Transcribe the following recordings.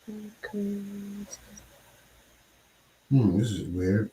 This is weird.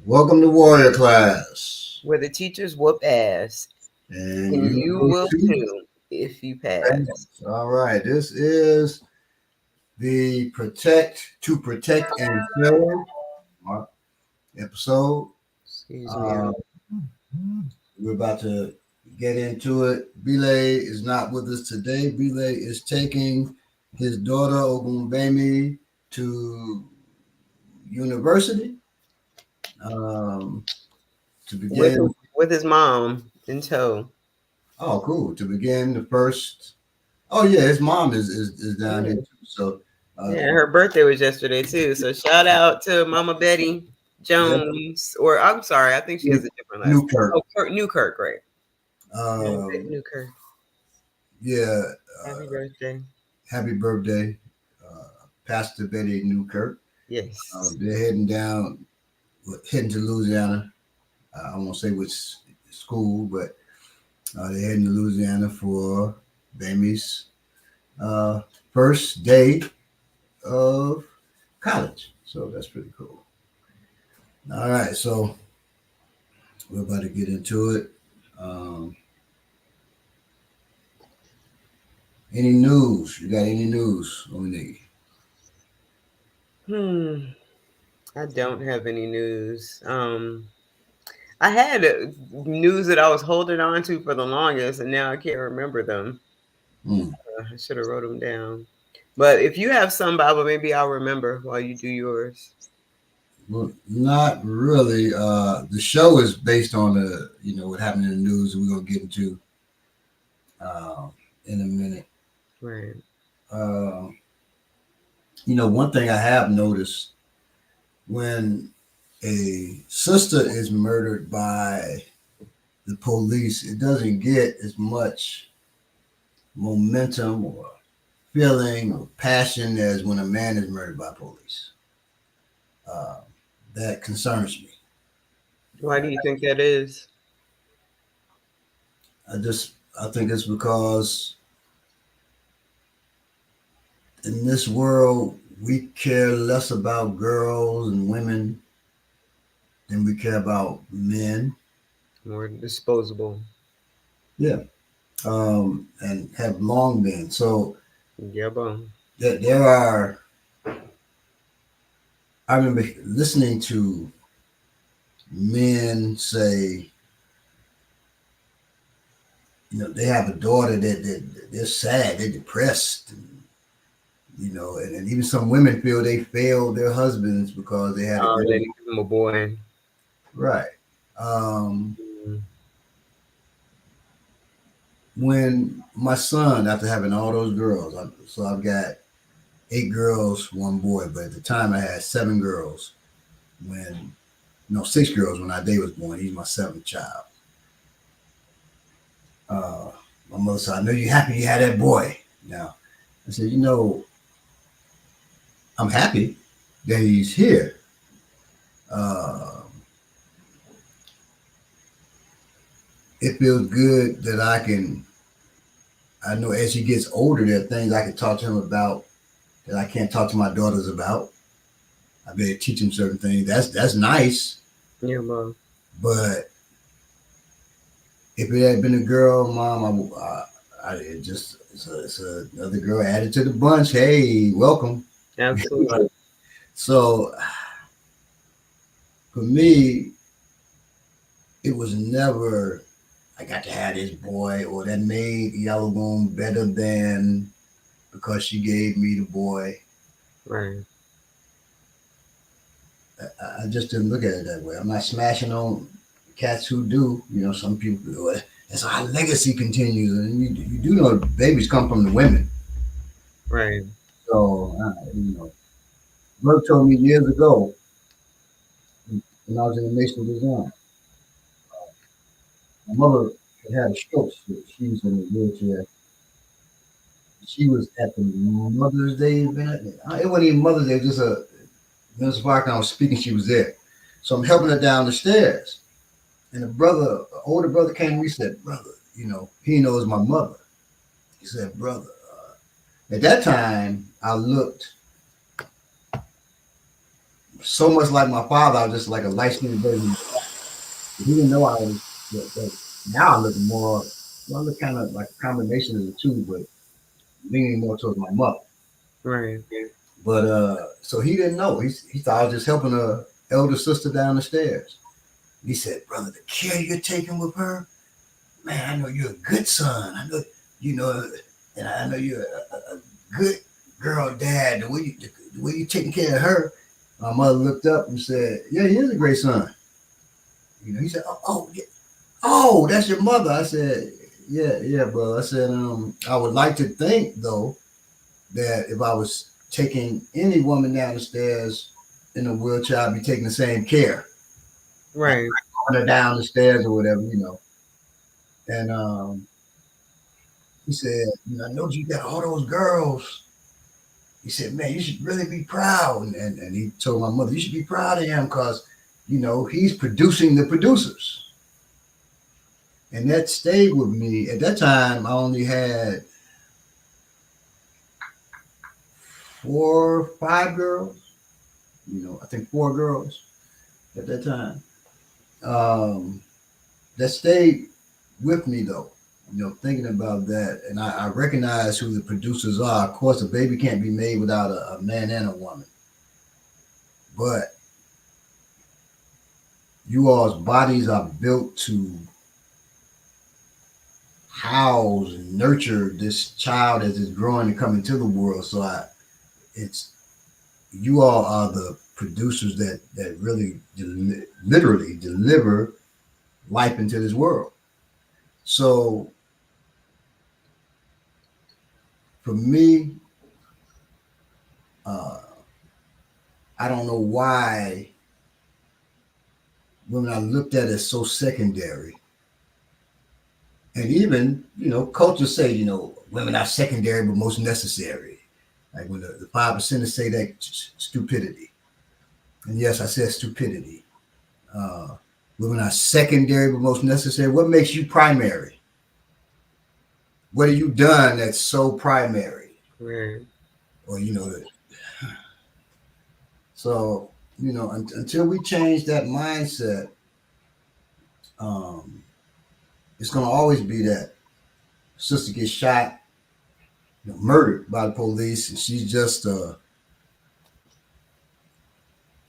Welcome to Warrior Class. Where the teachers whoop ass. And you will too if you pass. All right. This is the Protect and Serve episode. Excuse me. We're about to get into it. Belay is not with us today. Belay is taking his daughter Ogunbemi to university. To begin with his mom in tow. Oh, cool! To begin the first. Oh yeah, his mom is down here too. So yeah, her birthday was yesterday too. So shout out to Mama Betty Jones, or I'm sorry, I think she has a different last Newkirk. Newkirk, right? Newkirk. Yeah. Happy birthday. Happy birthday, Pastor Betty Newkirk. Yes. They're heading to Louisiana. I won't say which school, but they're heading to Louisiana for Bami's first day of college. So that's pretty cool. All right, so we're about to get into it. Any news? You got any news, Monique? I don't have any news. I had news that I was holding on to for the longest, and now I can't remember them. I should have wrote them down. But if you have some, Baba, maybe I'll remember while you do yours. Well, not really. The show is based on what happened in the news, and we're gonna get into in a minute. Right. One thing I have noticed when a sister is murdered by the police, it doesn't get as much momentum or feeling or passion as when a man is murdered by police. That concerns me. Why do you think that is? I think it's because in this world, we care less about girls and women than we care about men. More disposable. Yeah. And have long been. So yeah, there are, I remember listening to men say, they have a daughter that they're sad, they're depressed, and even some women feel they failed their husbands because they had they didn't give them a boy. Right. When my son, after having all those girls, so I've got 8 girls, 1 boy, but at the time I had 7 girls. 6 girls when Ade was born. He's my 7th child. My mother said, "I know you're happy you had that boy." Now, I said, I'm happy that he's here. It feels good that I know as he gets older, there are things I can talk to him about that I can't talk to my daughters about. I better teach him certain things. That's nice. Yeah, Mom. But if it had been a girl, Mom, it's another girl added to the bunch. Hey, welcome. Absolutely. So for me, it was never I got to have this boy or that made Yellow Moon better than because she gave me the boy. Right. I just didn't look at it that way. I'm not smashing on cats who do. Some people do it. And so our legacy continues. And you do know babies come from the women. Right. So, Bert told me years ago when I was in the Nation Design, my mother had a stroke. She was in the wheelchair. She was at the Mother's Day event. It wasn't even Mother's Day, it was just Mrs. Parker, I was speaking, she was there. So I'm helping her down the stairs. And older brother came to me and said, brother, he knows my mother. He said, brother, at that time, I looked so much like my father. I was just like a light-skinned version. He didn't know I was, but now I look more, I look kind of like a combination of the two, but leaning more towards my mother. Right. But so he didn't know. He thought I was just helping a elder sister down the stairs. He said, brother, the care you're taking with her, man, I know you're a good son. I know, and I know you're a good girl dad. The way you're taking care of her. My mother looked up and said, yeah, he is a great son. He said, oh, that's your mother. I said, yeah, bro. I said, I would like to think, though, that if I was taking any woman down the stairs in a wheelchair, I'd be taking the same care. Right. On her down the stairs or whatever, And he said, I know you got all those girls. He said, man, you should really be proud. And he told my mother, you should be proud of him because, he's producing the producers. And that stayed with me. At that time, I only had 4 or 5 girls. I think 4 girls at that time. That stayed with me though. Thinking about that, and I recognize who the producers are. Of course, a baby can't be made without a man and a woman. But you all's bodies are built to house and nurture this child as it's growing and coming to the world. So it's you all are the producers that really literally deliver life into this world. So for me, I don't know why women are looked at as so secondary. And even, culture say, women are secondary but most necessary. Like when the 5% say that stupidity. And yes, I said stupidity. Women are secondary but most necessary. What makes you primary? What have you done that's so primary? Right. Or, so, until we change that mindset, it's going to always be that sister gets shot, murdered by the police, and she's just a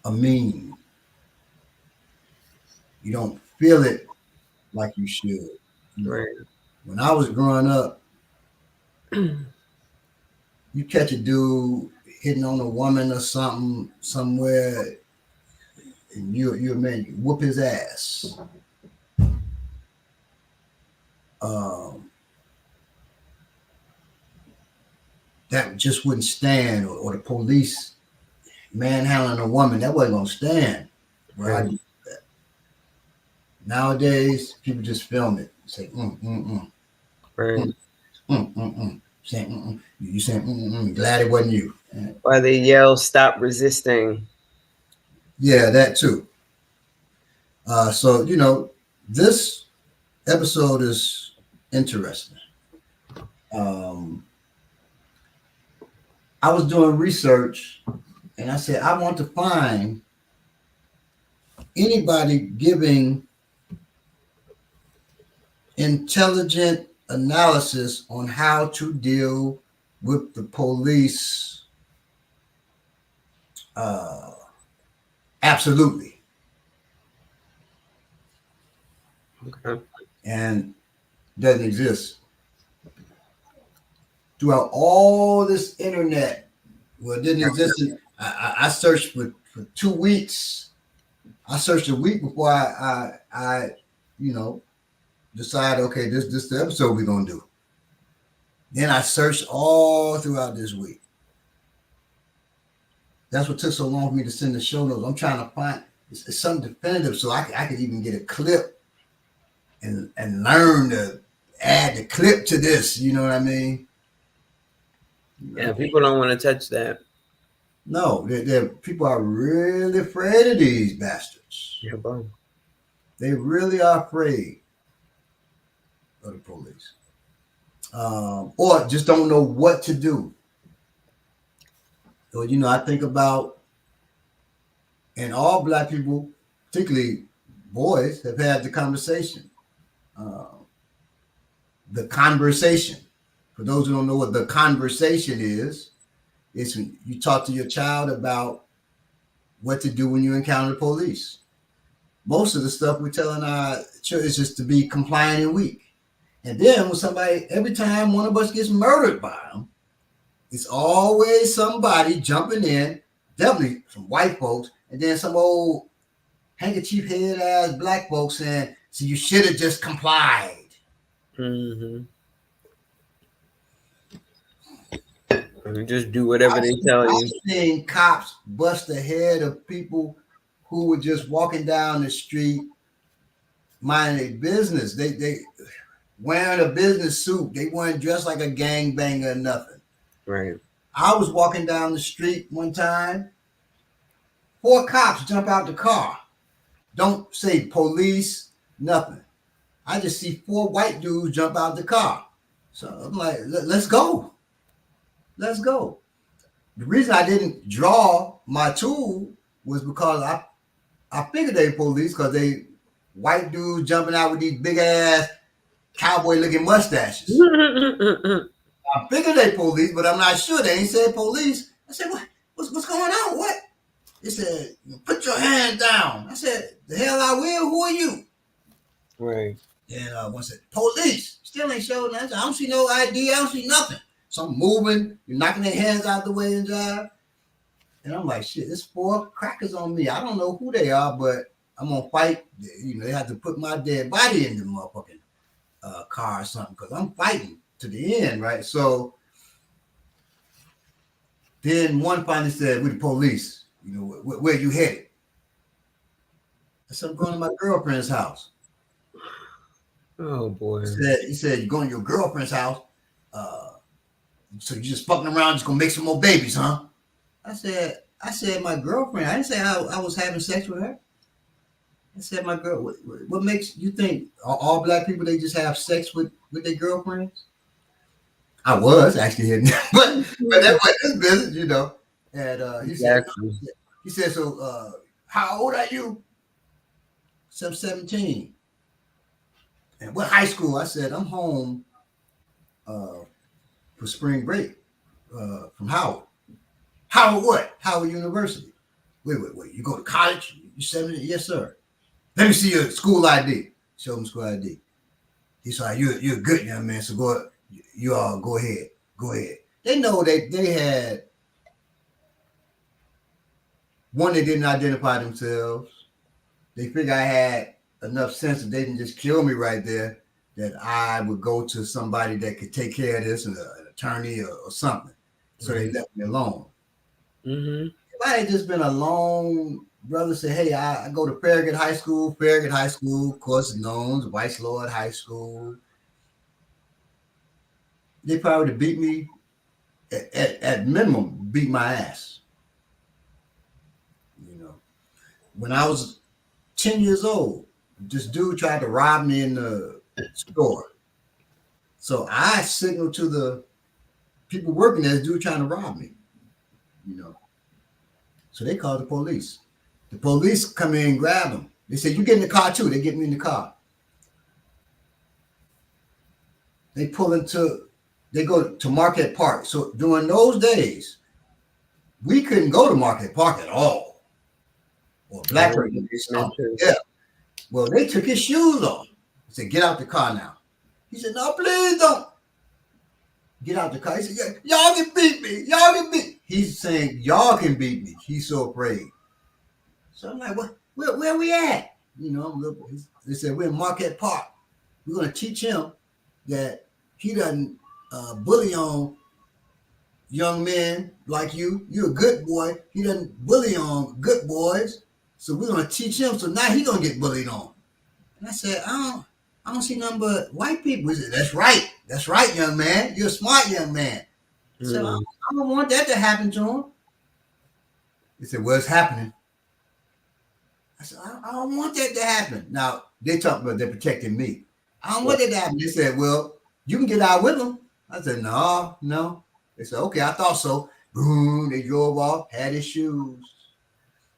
meme. You don't feel it like you should. Right. When I was growing up, you catch a dude hitting on a woman or something somewhere, and you're a man, you whoop his ass. Um, that just wouldn't stand, or the police manhandling a woman, that wasn't gonna stand. Where I Right. do that. Nowadays, people just film it, say Right. saying you saying glad it wasn't you. Or they yell, "Stop resisting." Yeah, that too. So this episode is interesting. Um, I was doing research, and I said I want to find anybody giving intelligent analysis on how to deal with the police. Absolutely. Okay. And doesn't exist. Throughout all this internet, well, it didn't exist. I searched for 2 weeks. I searched a week before I you know, decide, okay, this is the episode we're gonna do. Then I searched all throughout this week. That's what took so long for me to send the show notes. I'm trying to find it's something definitive so I could even get a clip and learn to add the clip to this. You know what I mean? Yeah, people don't want to touch that. No, people are really afraid of these bastards. Yeah, boom. They really are afraid of the police. Or just don't know what to do. So, I think about, and all Black people, particularly boys, have had the conversation. The conversation. For those who don't know what the conversation is, it's when you talk to your child about what to do when you encounter the police. Most of the stuff we're telling our children is just to be compliant and weak. And then when every time one of us gets murdered by them, it's always somebody jumping in, definitely some white folks, and then some old handkerchief head ass Black folks saying, so you should have just complied. Mm-hmm. And just do whatever they tell you. I've seen cops bust the head of people who were just walking down the street minding their business. They wearing a business suit. They weren't dressed like a gangbanger or nothing. Right. I was walking down the street one time. 4 cops jump out the car. Don't say police, nothing. I just see 4 white dudes jump out the car. So I'm like, let's go. Let's go. The reason I didn't draw my tool was because I figured they police because they white dudes jumping out with these big ass cowboy looking mustaches. I figured they police, but I'm not sure. They ain't said police. I said, what's going on? What? They said, put your hands down. I said, the hell I will. Who are you? Right. And one said, police. Still ain't showed nothing. I don't see no ID. I don't see nothing. Some moving. You're knocking their hands out the way and drive. And I'm like, shit, there's 4 crackers on me. I don't know who they are, but I'm going to fight. They have to put my dead body in the motherfucking car or something because I'm fighting to the end, right? So then one finally said, we're the police. Where you headed? I said, I'm going to my girlfriend's house. Oh, boy. He said, you're going to your girlfriend's house? So you just fucking around, just going to make some more babies, huh? I said, my girlfriend. I didn't say I was having sex with her. I said, my girl, what makes you think all Black people, they just have sex with their girlfriends? I was actually hitting but that wasn't his business, And he said, so how old are you? I said, I'm 17. And what high school? I said, I'm home for spring break from Howard. Howard what? Howard University. Wait. You go to college? You 17? Yes, sir. Let me see your school ID. Show him school ID. He said, you're a good young man, so you all go ahead. Go ahead. They know they had one, they didn't identify themselves. They figured I had enough sense that they didn't just kill me right there, that I would go to somebody that could take care of this, an attorney or something. So they left me alone. Mm-hmm. If I had just been a lone brother, say, hey, I go to Farragut High School, of course, known as Vice Lord High School. They probably would have beat me, at minimum, beat my ass. When I was 10 years old, this dude tried to rob me in the store. So I signaled to the people working there, this dude trying to rob me. So they called the police. The police come in and grab him. They said, you get in the car too. They get me in the car. they go to Marquette Park. So during those days, we couldn't go to Marquette Park at all. Or I Black remember person you stomp. mentioned. Yeah. Well, they took his shoes off. I said, get out the car now. He said, no, please don't. Get out the car. He said, yeah, y'all can beat me. Y'all can beat. He's saying, y'all can beat me. He's so afraid. So I'm like, what? Where we at? You know, they said, we're in Marquette Park. We're going to teach him that he doesn't bully on young men like you. You're a good boy. He doesn't bully on good boys. So we're going to teach him. So now he's going to get bullied on. And I said, I don't see nothing but white people. He said, that's right. That's right, young man. You're a smart young man. So I don't want that to happen to him. He said, well, it's happening. I said, I don't want that to happen. Now, they talk about they're protecting me. I don't want that to happen. They said, well, you can get out with them. I said, no. They said, okay, I thought so. Boom, they drove off, had his shoes.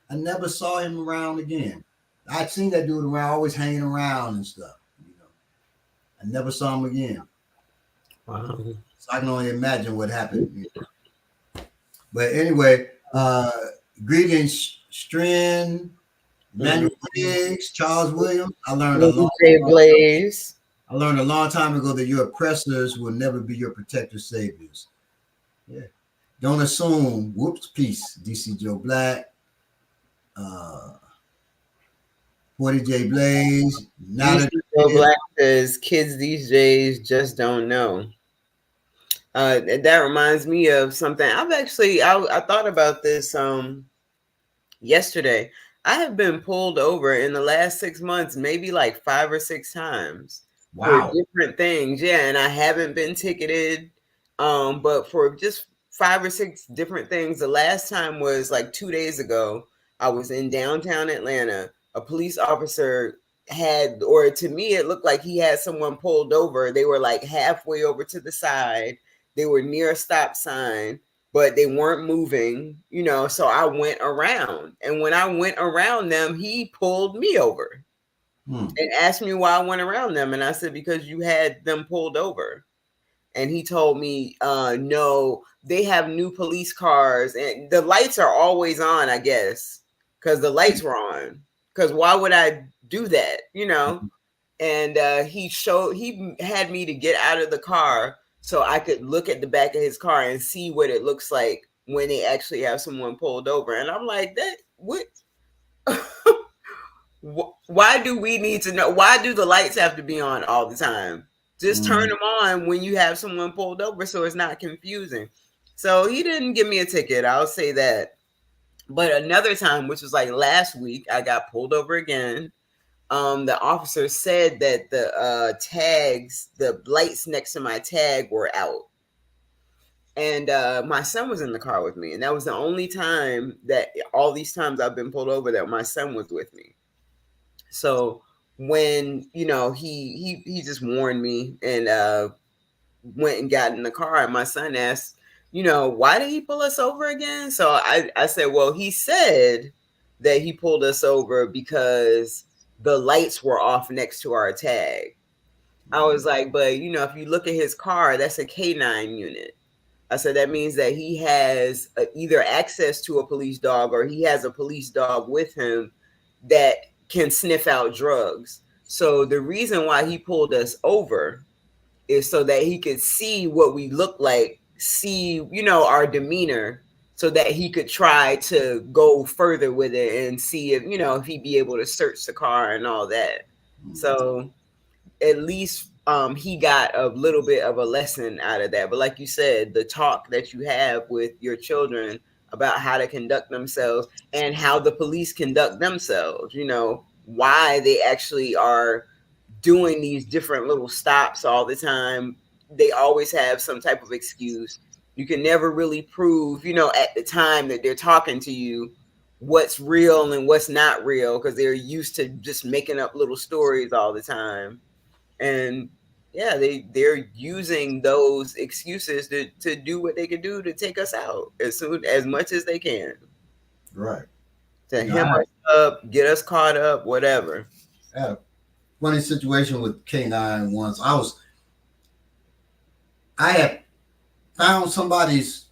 I never saw him around again. I'd seen that dude around, always hanging around and stuff. You know, I never saw him again. Wow. So I can only imagine what happened. You know. But anyway, greetings, Strin, Manuel Briggs, Charles Williams. I learned a long time ago that your oppressors will never be your protector saviors. Yeah. Don't assume. Whoops, peace. DC Joe Black. 40 J Blaze. DC Joe Black says kids these days just don't know. That reminds me of something. I thought about this yesterday. I have been pulled over in the last 6 months, maybe like 5 or 6 times for different things. Yeah, and I haven't been ticketed, but for just 5 or 6 different things. The last time was like 2 days ago. I was in downtown Atlanta. A police officer had, or to me, it looked like he had someone pulled over. They were like halfway over to the side. They were near a stop sign, but they weren't moving, you know. So I went around. And when I went around them, he pulled me over and asked me why I went around them. And I said, because you had them pulled over. And he told me, no, they have new police cars and the lights are always on, I guess, because the lights were on. Because why would I do that, you know? And he had me to get out of the car so I could look at the back of his car and see what it looks like when they actually have someone pulled over. And I'm like, that what? Why do we need to know? Why do the lights have to be on all the time? Just turn them on when you have someone pulled over so it's not confusing. So he didn't give me a ticket. I'll say that. But another time, which was like last week, I got pulled over again. The officer said that the tags, the lights next to my tag were out. And my son was in the car with me. And that was the only time that all these times I've been pulled over that my son was with me. So when, you know, he just warned me and went and got in the car, and my son asked, you know, why did he pull us over again? So I said, well, he said that he pulled us over because the lights were off next to our tag. I was like, but you know, if you look at his car, that's a K9 unit. I said that means that he has either access to a police dog or he has a police dog with him that can sniff out drugs. So the reason why he pulled us over is so that he could see what we look like, see, you know, our demeanor, so that he could try to go further with it and see if, you know, if he'd be able to search the car and all that. So at least he got a little bit of a lesson out of that. But like you said, the talk that you have with your children about how to conduct themselves and how the police conduct themselves, you know, why they actually are doing these different little stops all the time. They always have some type of excuse. You can never really prove, you know, at the time that they're talking to you, what's real and what's not real, because they're used to just making up little stories all the time. And yeah, they're using those excuses to do what they can do to take us out as much as they can. Right. To hem us up, get us caught up, whatever. I had a funny situation with K9 once. I was I had found somebody's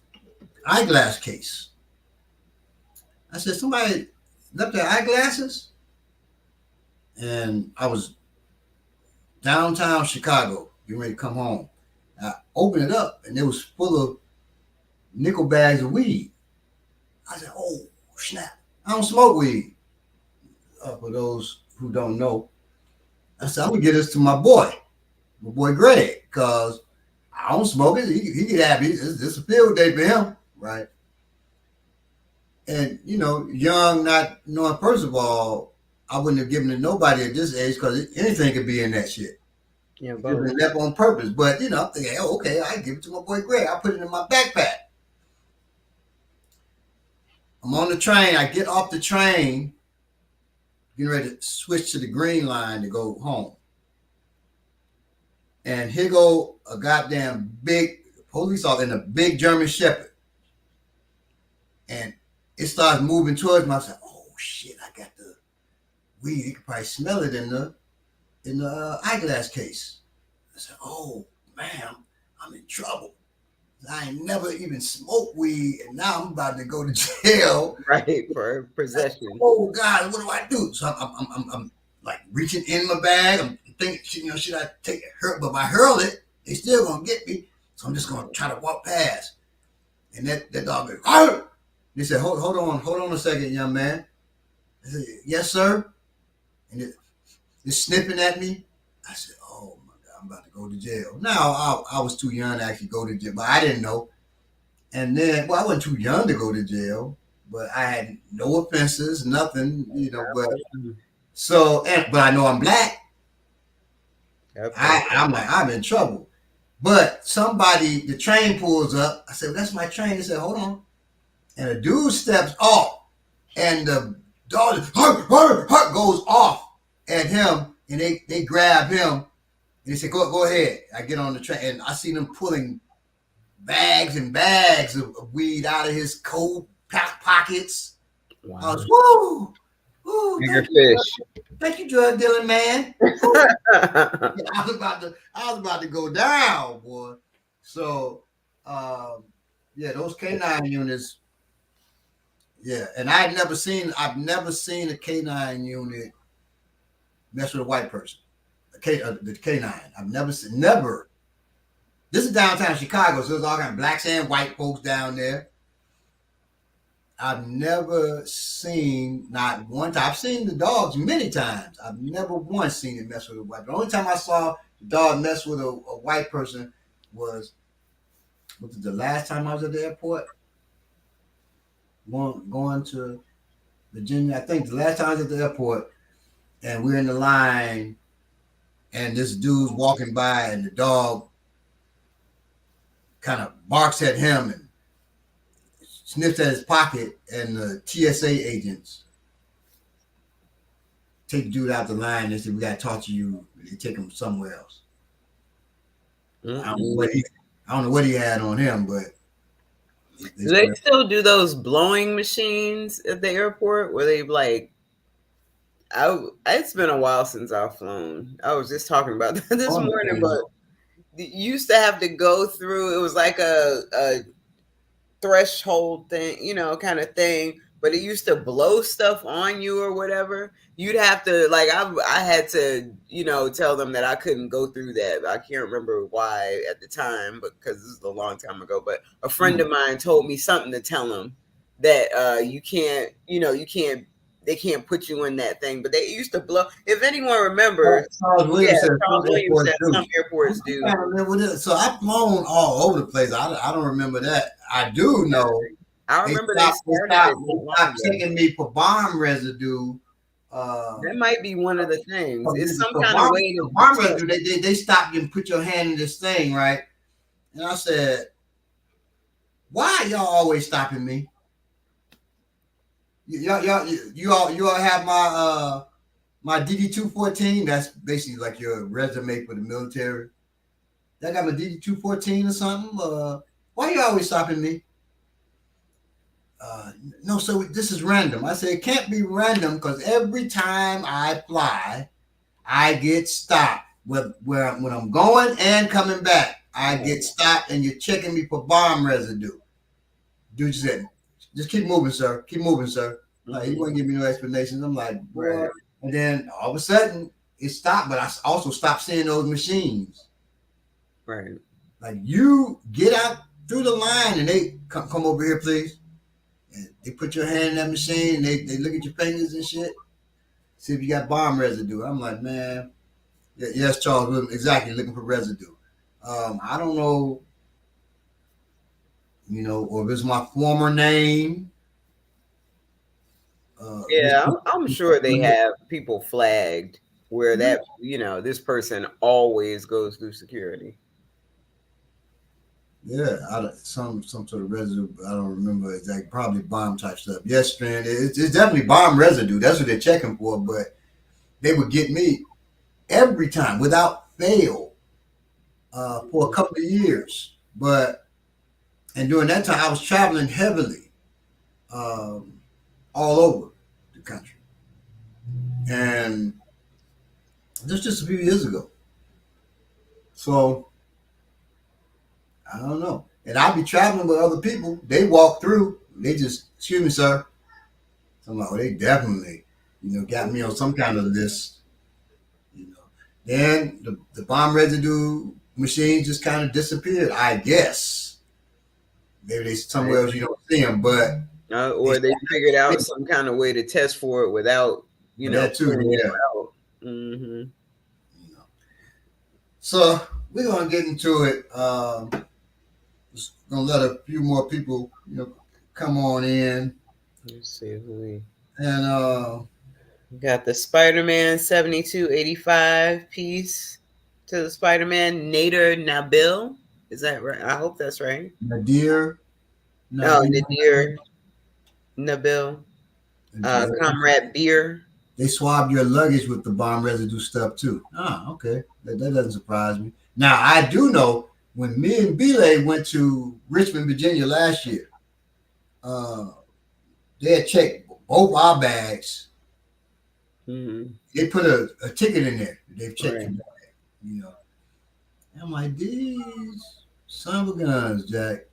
eyeglass case. I said, somebody left their eyeglasses? And I was downtown Chicago, getting ready to come home. I opened it up, and it was full of nickel bags of weed. I said, oh, snap. I don't smoke weed. For those who don't know, I said, I'm going to get this to my boy Greg, because I don't smoke it. He get happy. It's a field day for him, right? And, young, not knowing, first of all, I wouldn't have given it to nobody at this age, because anything could be in that shit. Yeah, It was left on purpose. But, I'm thinking, oh, okay, I give it to my boy Greg. I put it in my backpack. I'm on the train. I get off the train, getting ready to switch to the green line to go home. And here go a goddamn big police officer and a big German Shepherd. And it starts moving towards me. I said, oh, shit, I got the weed. You can probably smell it in the eyeglass case. I said, oh, man, I'm in trouble. I ain't never even smoked weed, and now I'm about to go to jail. Right, for possession. Oh God, what do I do? So I'm like reaching in my bag. I'm thinking, should I take it? But if I hurl it, they still gonna get me. So I'm just gonna try to walk past. And that dog goes, "Arr!" They said, hold on a second, young man. I said, yes, sir. And it's sniffing at me. I said, oh my God, I'm about to go to jail. Now I was too young to actually go to jail, but I didn't know. And then, I wasn't too young to go to jail, but I had no offenses, nothing, but but I know I'm black. I'm like, I'm in trouble. But the train pulls up. I said, well, that's my train. They said, hold on. And a dude steps off, and the dog goes off at him, and they grab him, and they say, go ahead. I get on the train, and I see them pulling bags and bags of weed out of his coat pockets. Wow. I was, woo, bigger fish. Thank you, drug dealing man. I was about to go down, boy. So, those K9 units. Yeah, and I've never seen a K9 unit mess with a white person. The K9. I've never. This is downtown Chicago, so there's all kind of blacks and white folks down there. I've never seen, not one time. I've seen the dogs many times. I've never once seen it mess with a white person. The only time I saw the dog mess with a white person was the last time I was at the airport? Going to Virginia. I think the last time I was at the airport, and we're in the line, and this dude's walking by, and the dog kind of barks at him and sniffs at his pocket, and the TSA agents take the dude out the line and say, we got to talk to you. They take him somewhere else. Mm-hmm. I don't know what he had on him, but do they still do those blowing machines at the airport where they it's been a while since I've flown. I was just talking about that this morning, but you used to have to go through, it was like a threshold thing, kind of thing, but it used to blow stuff on you or whatever. You'd have to, I had to, tell them that I couldn't go through that. I can't remember why at the time, because this is a long time ago, but a friend of mine told me something to tell them that you can't, they can't put you in that thing, but they used to blow. If anyone remembers, Charles Williams said some airports do. I remember this. So I've flown all over the place. I don't remember that. I do know. I remember they stopped taking me for bomb residue. That might be one of the things. It's some kind of way to bomb residue. They stopped you and put your hand in this thing, right? And I said, "Why are y'all always stopping me? You all have my DD-214. That's basically like your resume for the military. Y'all got my DD-214 or something. Why are you always stopping me? No, so this is random. I said, it can't be random because every time I fly, I get stopped when I'm going and coming back. I get stopped and you're checking me for bomb residue. Dude said, just keep moving, sir. Keep moving, sir. Like, he wouldn't give me no explanations. I'm like, boy. Right. And then all of a sudden it stopped, but I also stopped seeing those machines. Right. Like, you get out through the line and they come over here, please. And they put your hand in that machine and they look at your fingers and shit. See if you got bomb residue. I'm like, man, yes, Charles, exactly, looking for residue. I don't know, or if it's my former name. Yeah, I'm sure they have people flagged where that, this person always goes through security. Yeah, some sort of residue. I don't remember exactly. Probably bomb type stuff. Yes, man, it's definitely bomb residue. That's what they're checking for. But they would get me every time without fail for a couple of years. And during that time, I was traveling heavily all over the country, and this just a few years ago. So I don't know. And I'd be traveling with other people. They walk through. They just, excuse me, sir. So I'm like, oh, they definitely, got me on some kind of list. Then the bomb residue machine just kind of disappeared, I guess. Maybe they somewhere else you don't see them, but or they figured out some kind of way to test for it without, that too, yeah. Mm-hmm. So we're gonna get into it. Just gonna let a few more people, come on in. Let's see who we we got. The Spider-Man 7285 piece to the Spider-Man Nader Nabil. Is that right? I hope that's right. Nadir Nadir Nabil. Comrade Beer. They swabbed your luggage with the bomb residue stuff too. Ah, okay. That doesn't surprise me. Now, I do know when me and Belay went to Richmond, Virginia last year, they had checked both our bags. Mm-hmm. They put a ticket in there. They've checked your bag, I'm like, these son of a guns, Jack.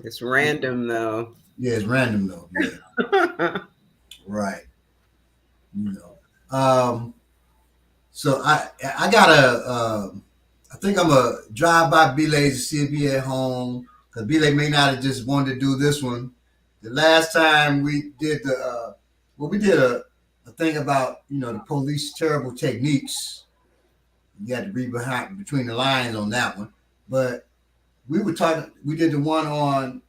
It's random, though. Yeah, it's random, though. Yeah. Right. So I gotta I think I'm gonna drive by Belay to see if he at home, because Belay may not have just wanted to do this one. The last time we did we did a thing about the police terrible techniques. You had to read between the lines on that one, but we did the one on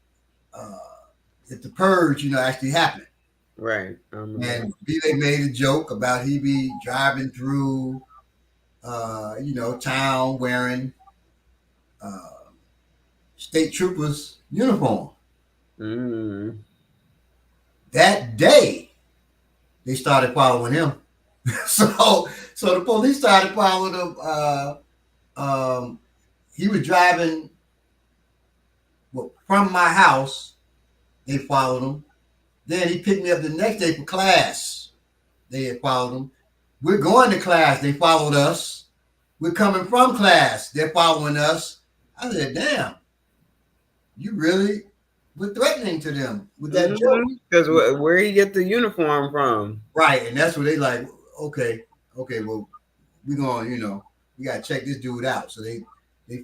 if the purge actually happened. Right. And Belay made a joke about he be driving through, town wearing state troopers uniform. Mm. That day, they started following him. so the police started following him. He was driving from my house. They followed him. Then he picked me up the next day for class. They had followed him. We're going to class. They followed us. We're coming from class. They're following us. I said, damn, you really were threatening to them with that joke. Because where he get the uniform from? Right. And that's where they like, okay, well, we're going, we got to check this dude out. So they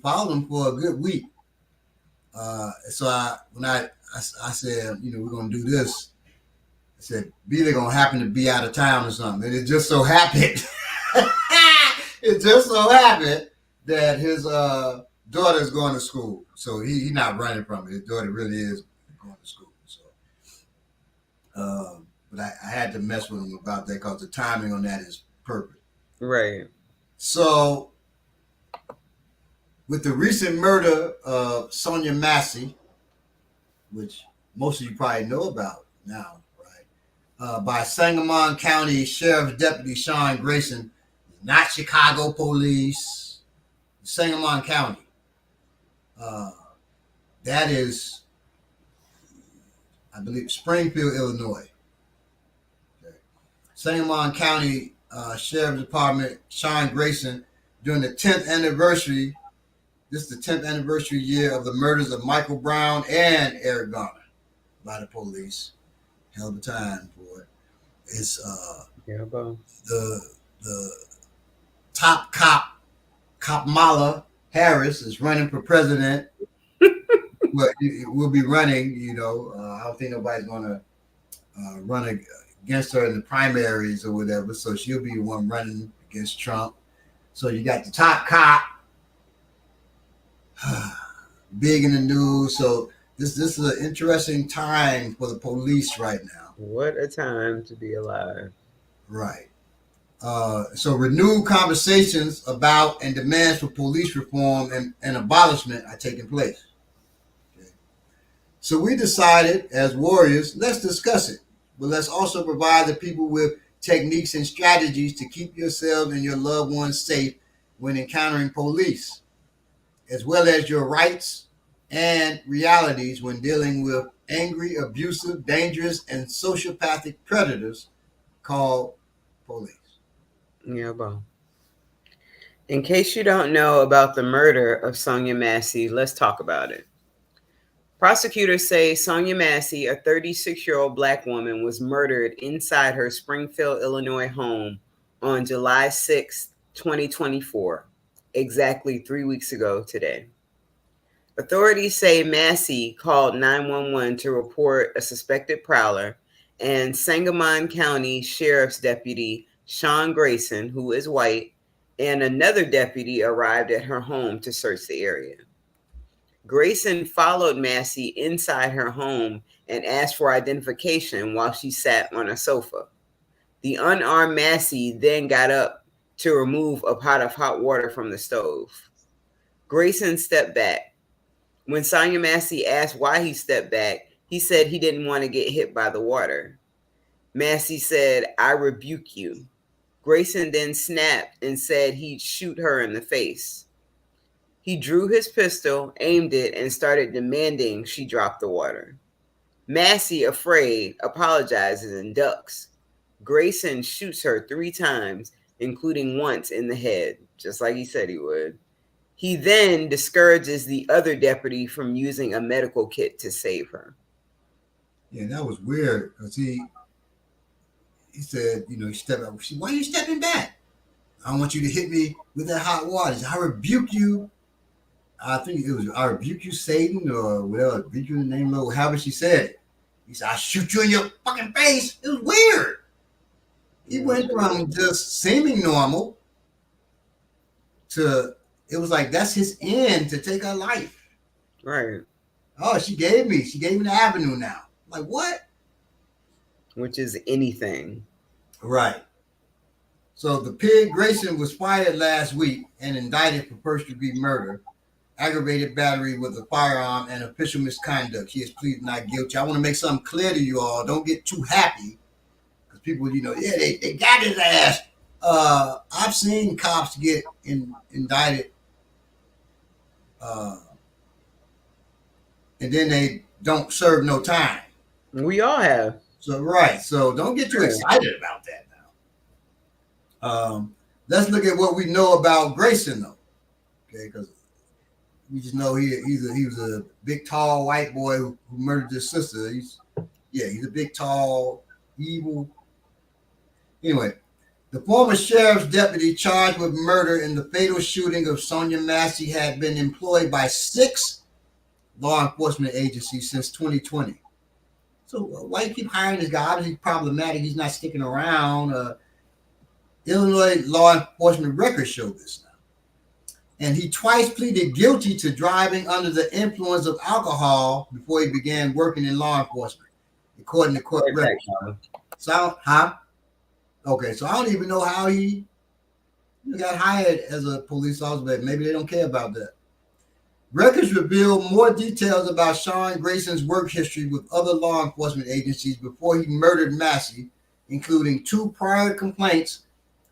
followed him for a good week. So I said, we're going to do this. I said, they're going to happen to be out of town or something. And it just so happened, that his daughter is going to school. So he's not running from it. His daughter really is going to school. So, but I had to mess with him about that because the timing on that is perfect. Right. So, with the recent murder of Sonya Massey, which most of you probably know about now, by Sangamon County Sheriff's Deputy Sean Grayson, not Chicago police, Sangamon County. That is, I believe, Springfield, Illinois. Okay. Sangamon County Sheriff's Department, Sean Grayson, during the 10th anniversary This is the 10th anniversary year of the murders of Michael Brown and Eric Garner by the police. Hell of a time for it. It's the top cop, Kamala Harris, is running for president. But we'll be running. I don't think nobody's going to run against her in the primaries or whatever. So she'll be the one running against Trump. So you got the top cop, big in the news. So this is an interesting time for the police right now. What a time to be alive. Right. So renewed conversations about and demands for police reform and abolishment are taking place. Okay. So we decided as warriors, let's discuss it, but let's also provide the people with techniques and strategies to keep yourselves and your loved ones safe when encountering police, as well as your rights and realities when dealing with angry, abusive, dangerous, and sociopathic predators called police. Yeah, well. In case you don't know about the murder of Sonya Massey, let's talk about it. Prosecutors say Sonya Massey, a 36-year-old Black woman, was murdered inside her Springfield, Illinois home on July 6, 2024, exactly 3 weeks ago today. Authorities say Massey called 911 to report a suspected prowler, and Sangamon County Sheriff's Deputy Sean Grayson, who is white, and another deputy arrived at her home to search the area. Grayson followed Massey inside her home and asked for identification while she sat on a sofa. The unarmed Massey then got up to remove a pot of hot water from the stove. Grayson stepped back. When Sonya Massey asked why he stepped back, he said he didn't want to get hit by the water. Massey said, "I rebuke you." Grayson then snapped and said he'd shoot her in the face. He drew his pistol, aimed it, and started demanding she drop the water. Massey, afraid, apologizes and ducks. Grayson shoots her 3 times, including once in the head, just like he said he would. He then discourages the other deputy from using a medical kit to save her. Yeah, that was weird because he said, he stepped up. Why are you stepping back? I want you to hit me with that hot water. He said, I rebuke you. I think it was, I rebuke you, Satan, or whatever, rebuke you in the name of the Lord, however she said it. He said, I'll shoot you in your fucking face. It was weird. He went from just seeming normal to, it was like, that's his end to take her life. Right. Oh, she gave me the avenue now. Like, what? Which is anything. Right. So the pig Grayson was fired last week and indicted for first-degree murder, aggravated battery with a firearm, and official misconduct. He has pleaded not guilty. I want to make something clear to you all. Don't get too happy because people, they got his ass. I've seen cops get indicted, and then they don't serve no time. We all have. So right. So don't get too excited about that now. Let's look at what we know about Grayson, though. Okay, because we just know he was a big, tall white boy who murdered his sister. He's a big, tall, evil. Anyway, the former sheriff's deputy charged with murder in the fatal shooting of Sonia Massey had been employed by 6 law enforcement agencies since 2020. So why you keep hiring this guy? Obviously problematic. He's not sticking around. Illinois law enforcement records show this now. And he twice pleaded guilty to driving under the influence of alcohol before he began working in law enforcement, according to court records. So, okay, so I don't even know how he got hired as a police officer, but maybe they don't care about that. Records reveal more details about Sean Grayson's work history with other law enforcement agencies before he murdered Massey, including 2 prior complaints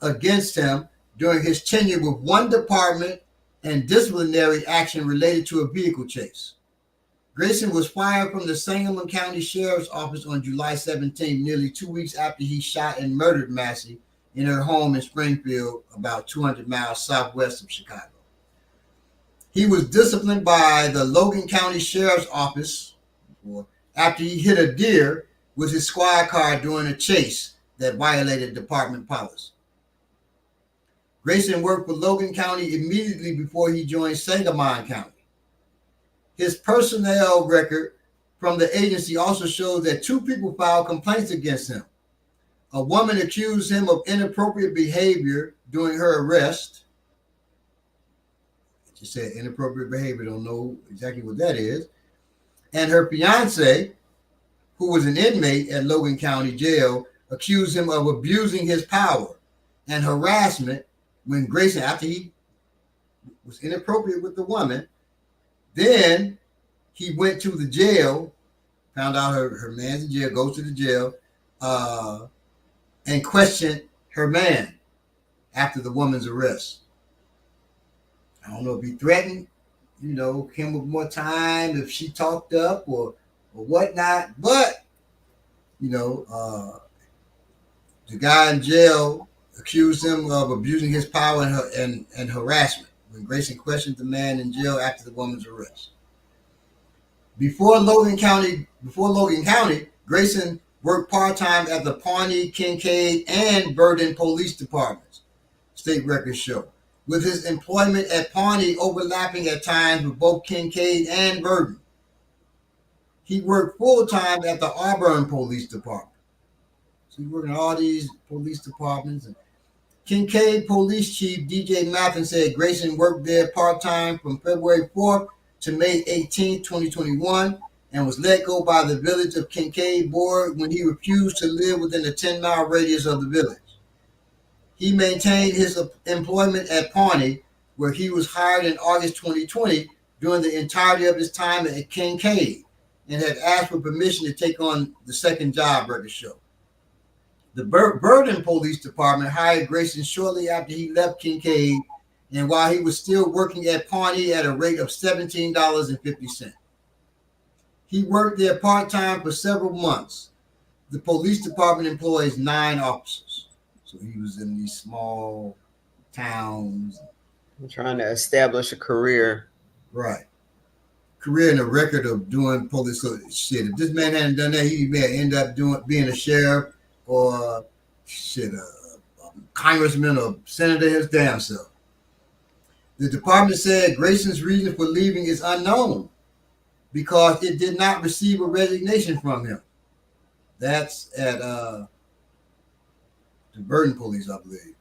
against him during his tenure with one department and disciplinary action related to a vehicle chase. Grayson was fired from the Sangamon County Sheriff's Office on July 17, nearly 2 weeks after he shot and murdered Massey in her home in Springfield, about 200 miles southwest of Chicago. He was disciplined by the Logan County Sheriff's Office after he hit a deer with his squad car during a chase that violated department policy. Grayson worked for Logan County immediately before he joined Sangamon County. His personnel record from the agency also shows that 2 people filed complaints against him. A woman accused him of inappropriate behavior during her arrest. It just said inappropriate behavior, don't know exactly what that is. And her fiance, who was an inmate at Logan County Jail, accused him of abusing his power and harassment when Grayson, after he was inappropriate with the woman, then he went to the jail, found out her man's in jail, goes to the jail, and questioned her man after the woman's arrest. I don't know if he threatened, him with more time if she talked up or whatnot, but the guy in jail accused him of abusing his power and harassment when Grayson questioned the man in jail after the woman's arrest. Before Logan County, Grayson worked part-time at the Pawnee, Kincaid, and Burden police departments, state records show, with his employment at Pawnee overlapping at times with both Kincaid and Burden. He worked full-time at the Auburn Police Department. So he worked in all these police departments. And Kincaid Police Chief DJ Mathis said Grayson worked there part-time from February 4th to May 18, 2021, and was let go by the Village of Kincaid Board when he refused to live within a 10-mile radius of the village. He maintained his employment at Pawnee, where he was hired in August 2020 during the entirety of his time at Kincaid, and had asked for permission to take on the second job, records show. The Burden Police Department hired Grayson shortly after he left Kincaid, and while he was still working at Pawnee at a rate of $17.50. He worked there part-time for several months. The police department employs 9 officers. So he was in these small towns. I'm trying to establish a career. Right. Career and a record of doing police. So shit, if this man hadn't done that, he may end up being a sheriff or a congressman or senator his damn self. The department said Grayson's reason for leaving is unknown because it did not receive a resignation from him. That's at the Burden Police, I believe.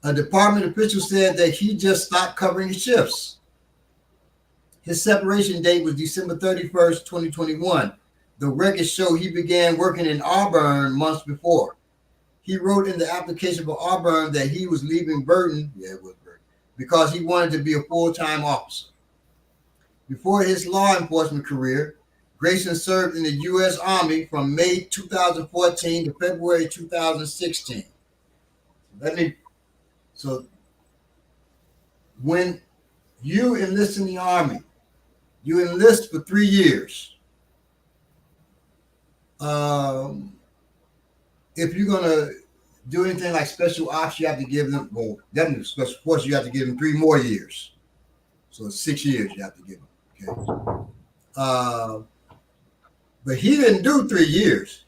A department official said that he just stopped covering his shifts. His separation date was December 31st, 2021. The records show he began working in Auburn months before. He wrote in the application for Auburn that he was leaving Burden, because he wanted to be a full-time officer. Before his law enforcement career, Grayson served in the U.S. Army from May 2014 to February 2016. So when you enlist in the Army, you enlist for 3 years. If you're going to do anything like special ops, you have to give them, definitely special forces, you have to give them 3 more years. So it's 6 years you have to give them. Okay. But he didn't do 3 years.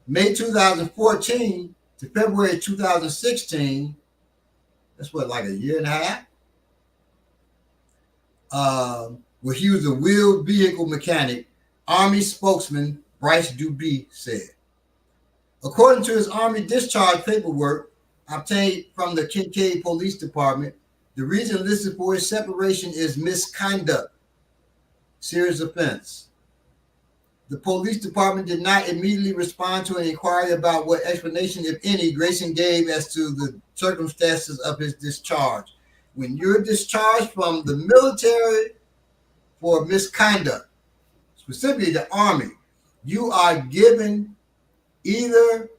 May 2014 to February 2016, that's what, like a year and a half? Where he was a wheeled vehicle mechanic, Army spokesman Bryce Dubee said. According to his Army discharge paperwork obtained from the Kincaid Police Department, the reason listed for his separation is misconduct, serious offense. The police department did not immediately respond to an inquiry about what explanation, if any, Grayson gave as to the circumstances of his discharge. When you're discharged from the military for misconduct, specifically the Army, you are given either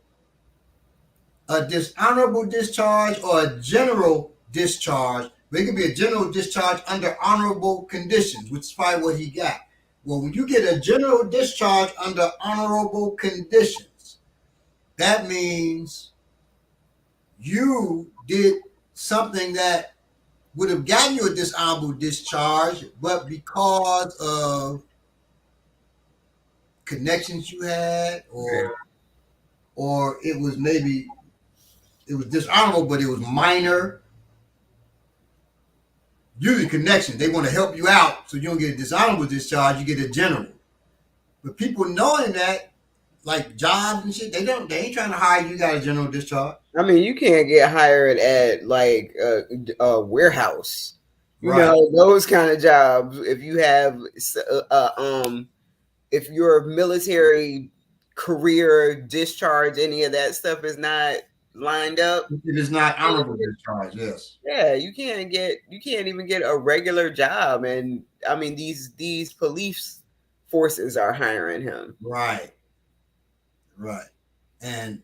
a dishonorable discharge or a general discharge, but it can be a general discharge under honorable conditions, which is probably what he got. Well, when you get a general discharge under honorable conditions, that means you did something that would have gotten you a dishonorable discharge, but because of connections you had, Right. or it was maybe it was dishonorable, but it was minor. Usually connections, they want to help you out, so you don't get a dishonorable discharge, you get a general. But people knowing that, like jobs and shit, they ain't trying to hire you got a general discharge. I mean, you can't get hired at like a warehouse. You Right. know, those kind of jobs. If you have, if your military career discharge, any of that stuff is not lined up. It is not honorable discharge, yes. Yeah, you can't even get a regular job. And I mean, these police forces are hiring him. Right. Right. And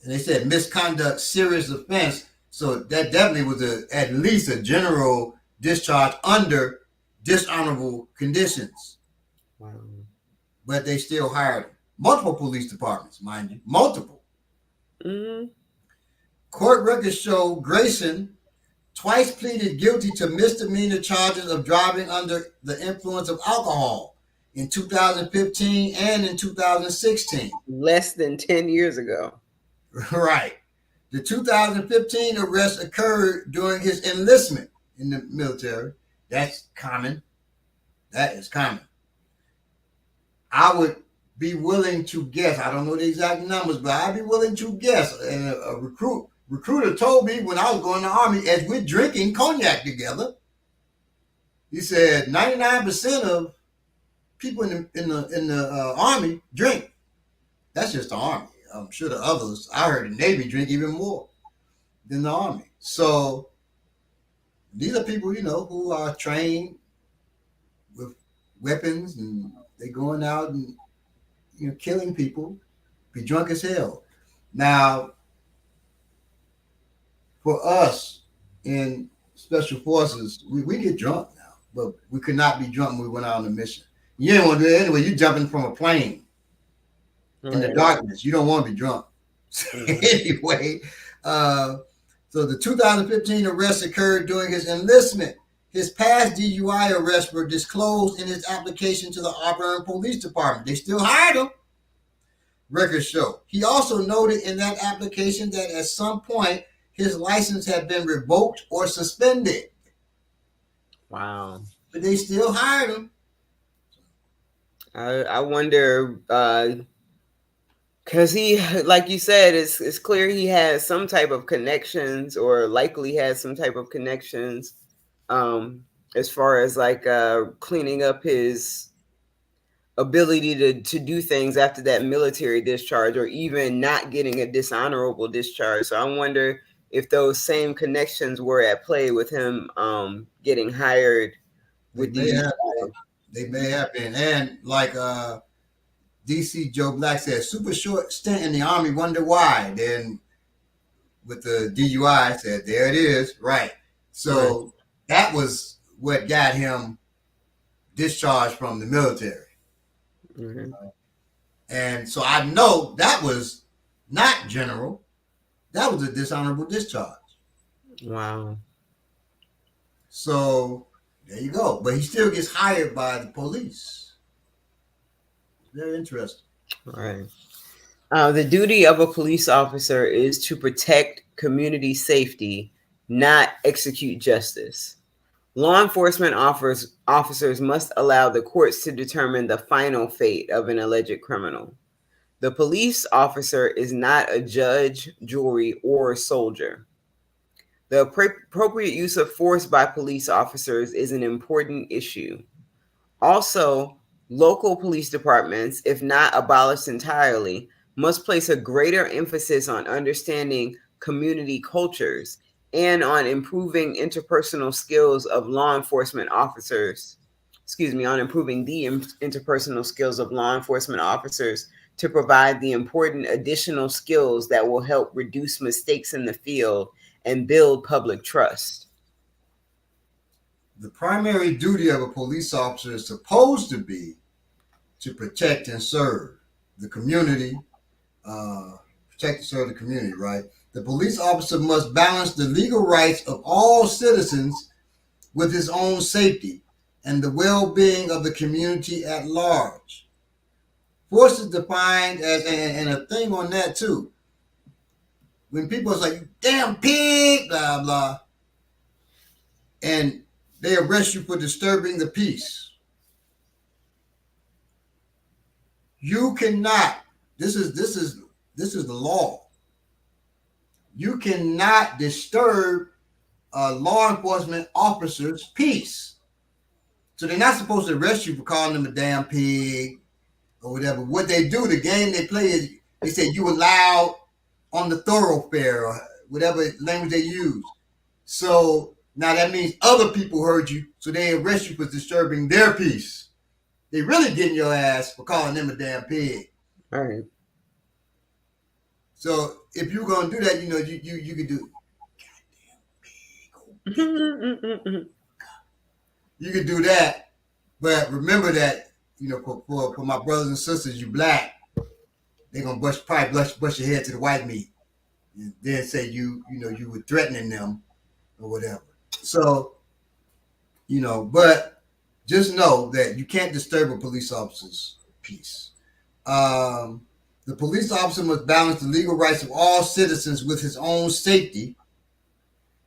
they said misconduct, serious offense. So that definitely was at least a general discharge under dishonorable conditions. Wow. But they still hired him. Multiple police departments, mind you, multiple. Mm-hmm. Court records show Grayson twice pleaded guilty to misdemeanor charges of driving under the influence of alcohol in 2015 and in 2016. Less than 10 years ago. Right. The 2015 arrest occurred during his enlistment in the military. That's common. That is common. I would be willing to guess. I don't know the exact numbers, but I'd be willing to guess. And a recruiter told me when I was going to the Army, as we're drinking cognac together, he said 99% of people in the Army drink. That's just the Army. I'm sure the others, I heard the Navy drink even more than the Army. So these are people, who are trained with weapons, and they're going out and killing people, be drunk as hell. Now, for us in special forces, we get drunk now, but we could not be drunk when we went out on a mission. You didn't want to do it anyway. You're jumping from a plane in the darkness. You don't want to be drunk. Anyway, so the 2015 arrest occurred during his enlistment. His past DUI arrests were disclosed in his application to the Auburn Police Department. They still hired him. Records show. He also noted in that application that at some point his license had been revoked or suspended. Wow. But they still hired him. I wonder, because he, like you said, it's clear he has some type of connections, or likely has some type of connections, as far as like cleaning up his ability to do things after that military discharge, or even not getting a dishonorable discharge. So I wonder if those same connections were at play with him getting hired with these. They may have been. And like DC Joe Black said, super short stint in the Army, wonder why. Then with the DUI, said, there it is. Right. So that was what got him discharged from the military. Mm-hmm. And so I know that was not general. That was a dishonorable discharge. Wow. So there you go. But he still gets hired by the police. Very interesting. All right. The duty of a police officer is to protect community safety, not execute justice. Law enforcement officers must allow the courts to determine the final fate of an alleged criminal. The police officer is not a judge, jury, or soldier. The appropriate use of force by police officers is an important issue. Also, local police departments, if not abolished entirely, must place a greater emphasis on understanding community cultures and on improving interpersonal skills of law enforcement officers. On improving the interpersonal skills of law enforcement officers to provide the important additional skills that will help reduce mistakes in the field and build public trust. The primary duty of a police officer is supposed to be to protect and serve the community, protect and serve the community, right? The police officer must balance the legal rights of all citizens with his own safety and the well-being of the community at large. Force is defined as, and a thing on that too, when people are like, damn pig, blah, blah, and they arrest you for disturbing the peace. You cannot, this is the law. You cannot disturb a law enforcement officer's peace. So they're not supposed to arrest you for calling them a damn pig or whatever. What they do, the game they play is they say you were loud on the thoroughfare or whatever language they use. So now that means other people heard you, so they arrest you for disturbing their peace. They really getting your ass for calling them a damn pig. All right. So if you're gonna do that, you could do goddamn pig. You could do that, but remember that for my brothers and sisters, you black, they're gonna probably brush your head to the white meat, and then say you were threatening them or whatever. So but just know that you can't disturb a police officer's peace. The police officer must balance the legal rights of all citizens with his own safety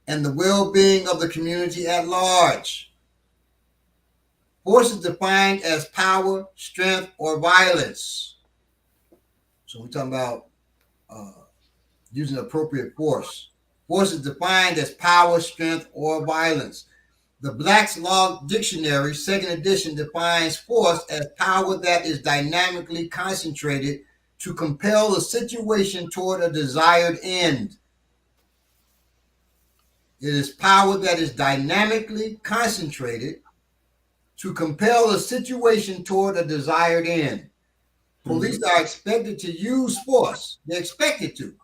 and the well-being of the community at large. Force is defined as power, strength, or violence. So we're talking about using appropriate force. Force is defined as power, strength, or violence. The Black's Law Dictionary, 2nd edition, defines force as power that is dynamically concentrated to compel a situation toward a desired end. It is power that is dynamically concentrated to compel a situation toward a desired end. Police are expected to use force. They're expected to.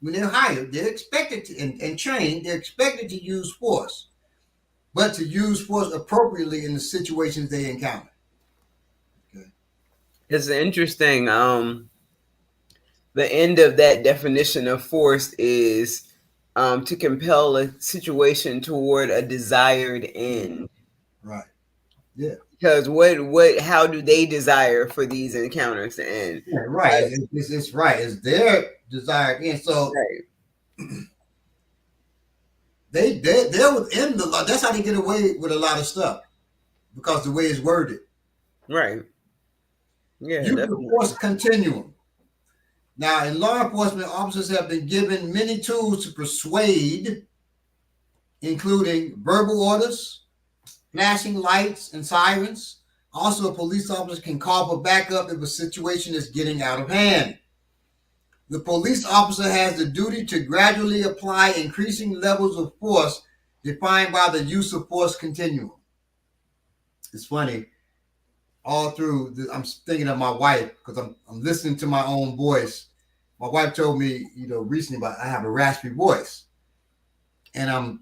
When they're hired, they're expected to, and trained, they're expected to use force, but to use force appropriately in the situations they encounter. Okay. It's interesting. The end of that definition of force is to compel a situation toward a desired end. Right. Yeah. Because how do they desire for these encounters to end? Yeah, right. It's right. It's their desired end. So right. They're within the law. That's how they get away with a lot of stuff, because the way it's worded. Right. Yeah. Use the force continuum. Now, in law enforcement, officers have been given many tools to persuade, including verbal orders, flashing lights and sirens. Also, police officers can call for backup if a situation is getting out of hand. The police officer has the duty to gradually apply increasing levels of force defined by the use of force continuum. It's funny. All through, I'm thinking of my wife because I'm listening to my own voice. My wife told me, recently about I have a raspy voice, and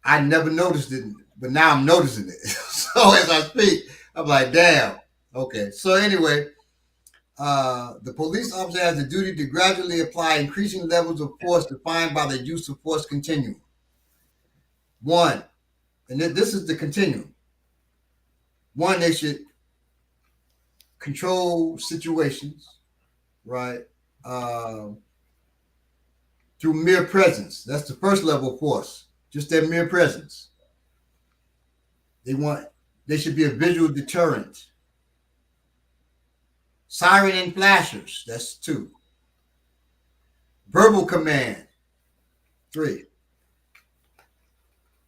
I never noticed it, but now I'm noticing it. So as I speak, I'm like, damn. Okay. So anyway, the police officer has the duty to gradually apply increasing levels of force defined by the use of force continuum. 1, and this is the continuum. 1, they should control situations, right? Through mere presence. That's the first level of force. Just their mere presence. They should be a visual deterrent. Siren and flashers. That's 2. Verbal command. 3.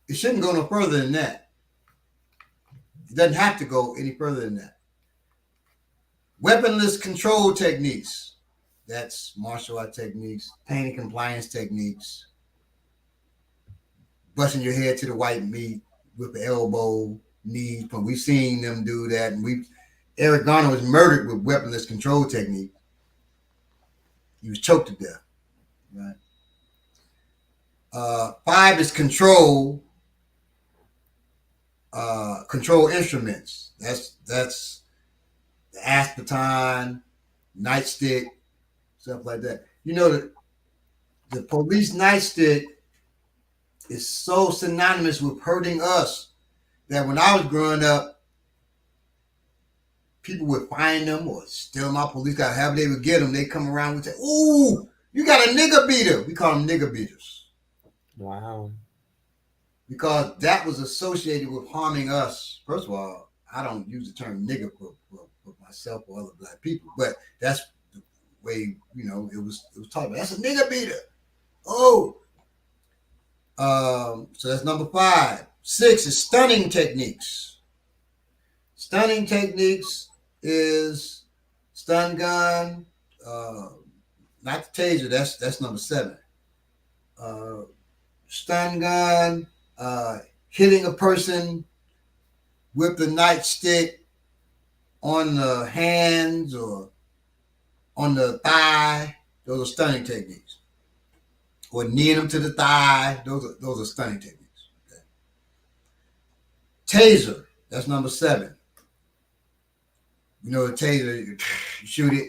It shouldn't go no further than that. It doesn't have to go any further than that. Weaponless control techniques. That's martial art techniques, pain and compliance techniques, busting your head to the white meat with the elbow, knee. We've seen them do that. And Eric Garner was murdered with weaponless control technique. He was choked to death. Right. 5 is control instruments. That's the aspartame, nightstick, stuff like that. The the police nightstick is so synonymous with hurting us that when I was growing up, people would find them or steal my police car. However they would get them, they come around and say, "Ooh, you got a nigger beater." We call them nigger beaters. Wow. Because that was associated with harming us. First of all, I don't use the term nigger for myself or other black people, but that's the way, it was talked about. That's a nigger beater. Oh. So that's number 5. 6 is stunning techniques. Stunning techniques is stun gun, not the taser. That's number 7. Stun gun, hitting a person with the nightstick on the hands or on the thigh. Those are stunning techniques. Or kneeing them to the thigh. Those are stunning techniques. Okay. Taser, that's number 7. The taser, you shoot it,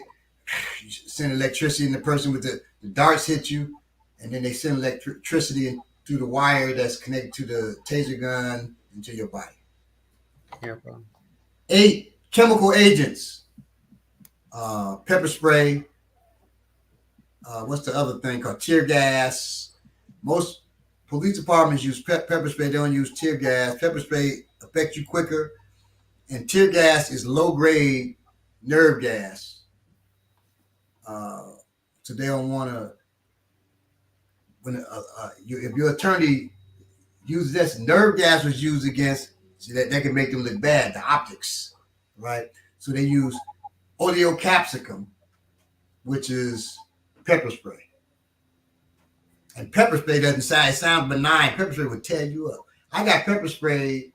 you send electricity in the person with the darts hit you, and then they send electricity through the wire that's connected to the taser gun into your body. Yeah, bro. 8, chemical agents. Pepper spray. What's the other thing called? Tear gas. Most police departments use pepper spray. They don't use tear gas. Pepper spray affects you quicker. And tear gas is low-grade nerve gas. So they don't want to, if your attorney uses this, nerve gas was used against, so that can make them look bad, the optics, right? So they use oleocapsicum, which is pepper spray. And pepper spray doesn't sound benign. Pepper spray would tear you up. I got pepper spray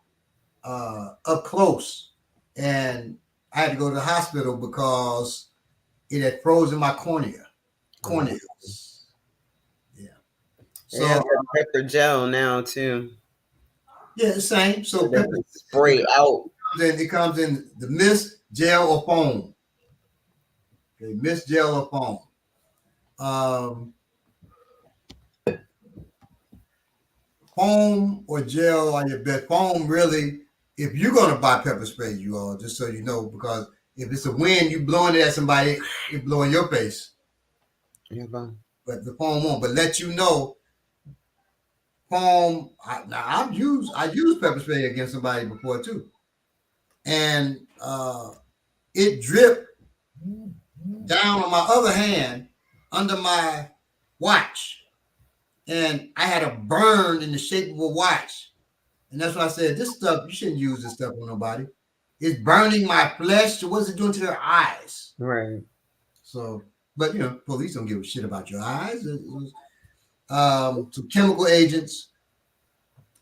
up close, and I had to go to the hospital because it had frozen my corneas. Yeah. So yeah, pepper gel now too. Yeah, the same. So pepper spray out. Then it comes in the mist, gel, or foam. Okay, mist, gel, or foam. Foam or gel on your bed. Foam, really, if you're going to buy pepper spray, you all, just so you know, because if it's a wind, you blowing it at somebody, it blow in your face. Yeah, but the foam won't. But let you know, foam, I used pepper spray against somebody before too. And it dripped down on my other hand under my watch. And I had a burn in the shape of a watch. And that's why I said, this stuff, you shouldn't use this stuff on nobody. It's burning my flesh. So what's it doing to their eyes? Right. So, but police don't give a shit about your eyes. So chemical agents.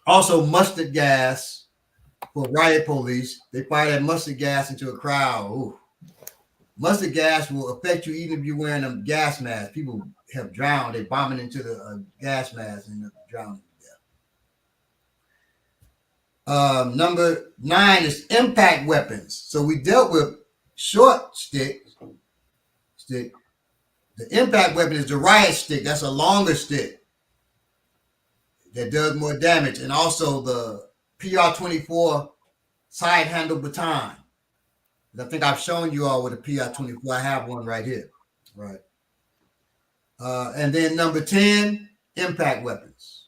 Also mustard gas for riot police. They fire that mustard gas into a crowd. Ooh. Mustard gas will affect you even if you're wearing a gas mask. People have drowned. They're bombing into the gas mask and drowning. Number 9 is impact weapons. So we dealt with short stick. The impact weapon is the riot stick. That's a longer stick that does more damage. And also the PR-24 side handle baton. I think I've shown you all with a PR-24. I have one right here. Right. And then number 10, impact weapons.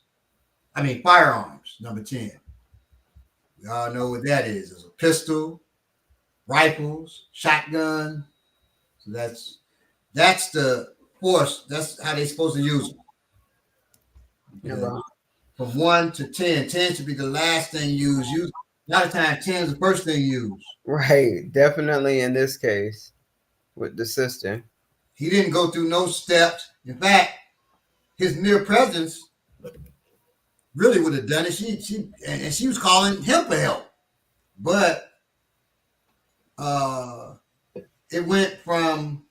Firearms, number 10. We all know what that is. It's a pistol, rifles, shotgun. So that's the force. That's how they're supposed to use them. Okay. From 1 to 10. 10 should be the last thing used. A lot of times 10 is the first thing used. Right. Definitely in this case with the sister. He didn't go through no steps. In fact, his mere presence really would have done it. She was calling him for help. But it went from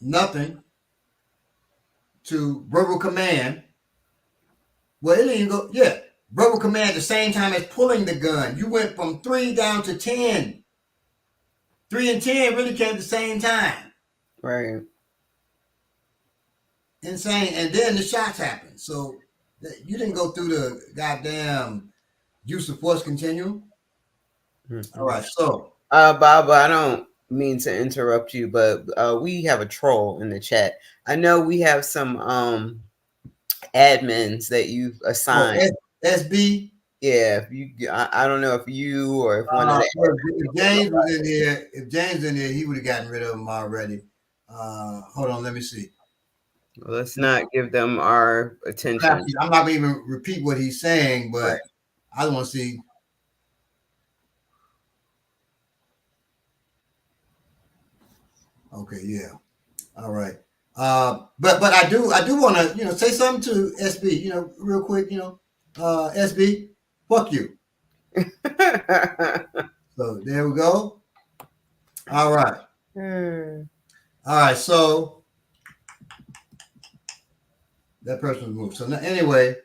nothing to verbal command. Well, it didn't go, verbal command at the same time as pulling the gun. You went from 3 down to 10. 3 and 10 really came at the same time. Right. insane. And then the shots happened. So you didn't go through the goddamn use of force continuum. All right, so Bob, I don't mean to interrupt you, but we have a troll in the chat. I know we have some admins that you've assigned. SB. Yeah, if you, I don't know if you or if one of the if James was in here, he would have gotten rid of him already. Hold on, let me see. Let's not give them our attention. I'm not gonna even repeat what he's saying, but right. I want to see. Okay, yeah, all right. But I do want to say something to SB, real quick, SB, fuck you. So there we go. All right. All right. So that person was moved. So now, anyway,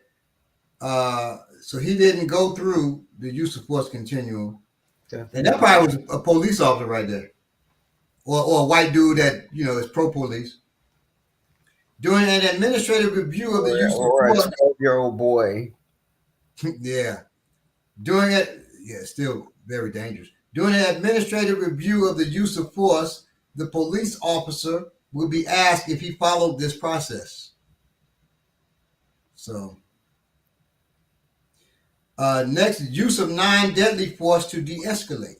so he didn't go through the use of force continuum, Definitely. And that probably was a police officer right there, or a white dude that is pro police. During an administrative review of the use of force, a 12-year-old boy. Yeah. Doing it, still very dangerous. During an administrative review of the use of force, the police officer will be asked if he followed this process. So, next, use of non-deadly force to de-escalate.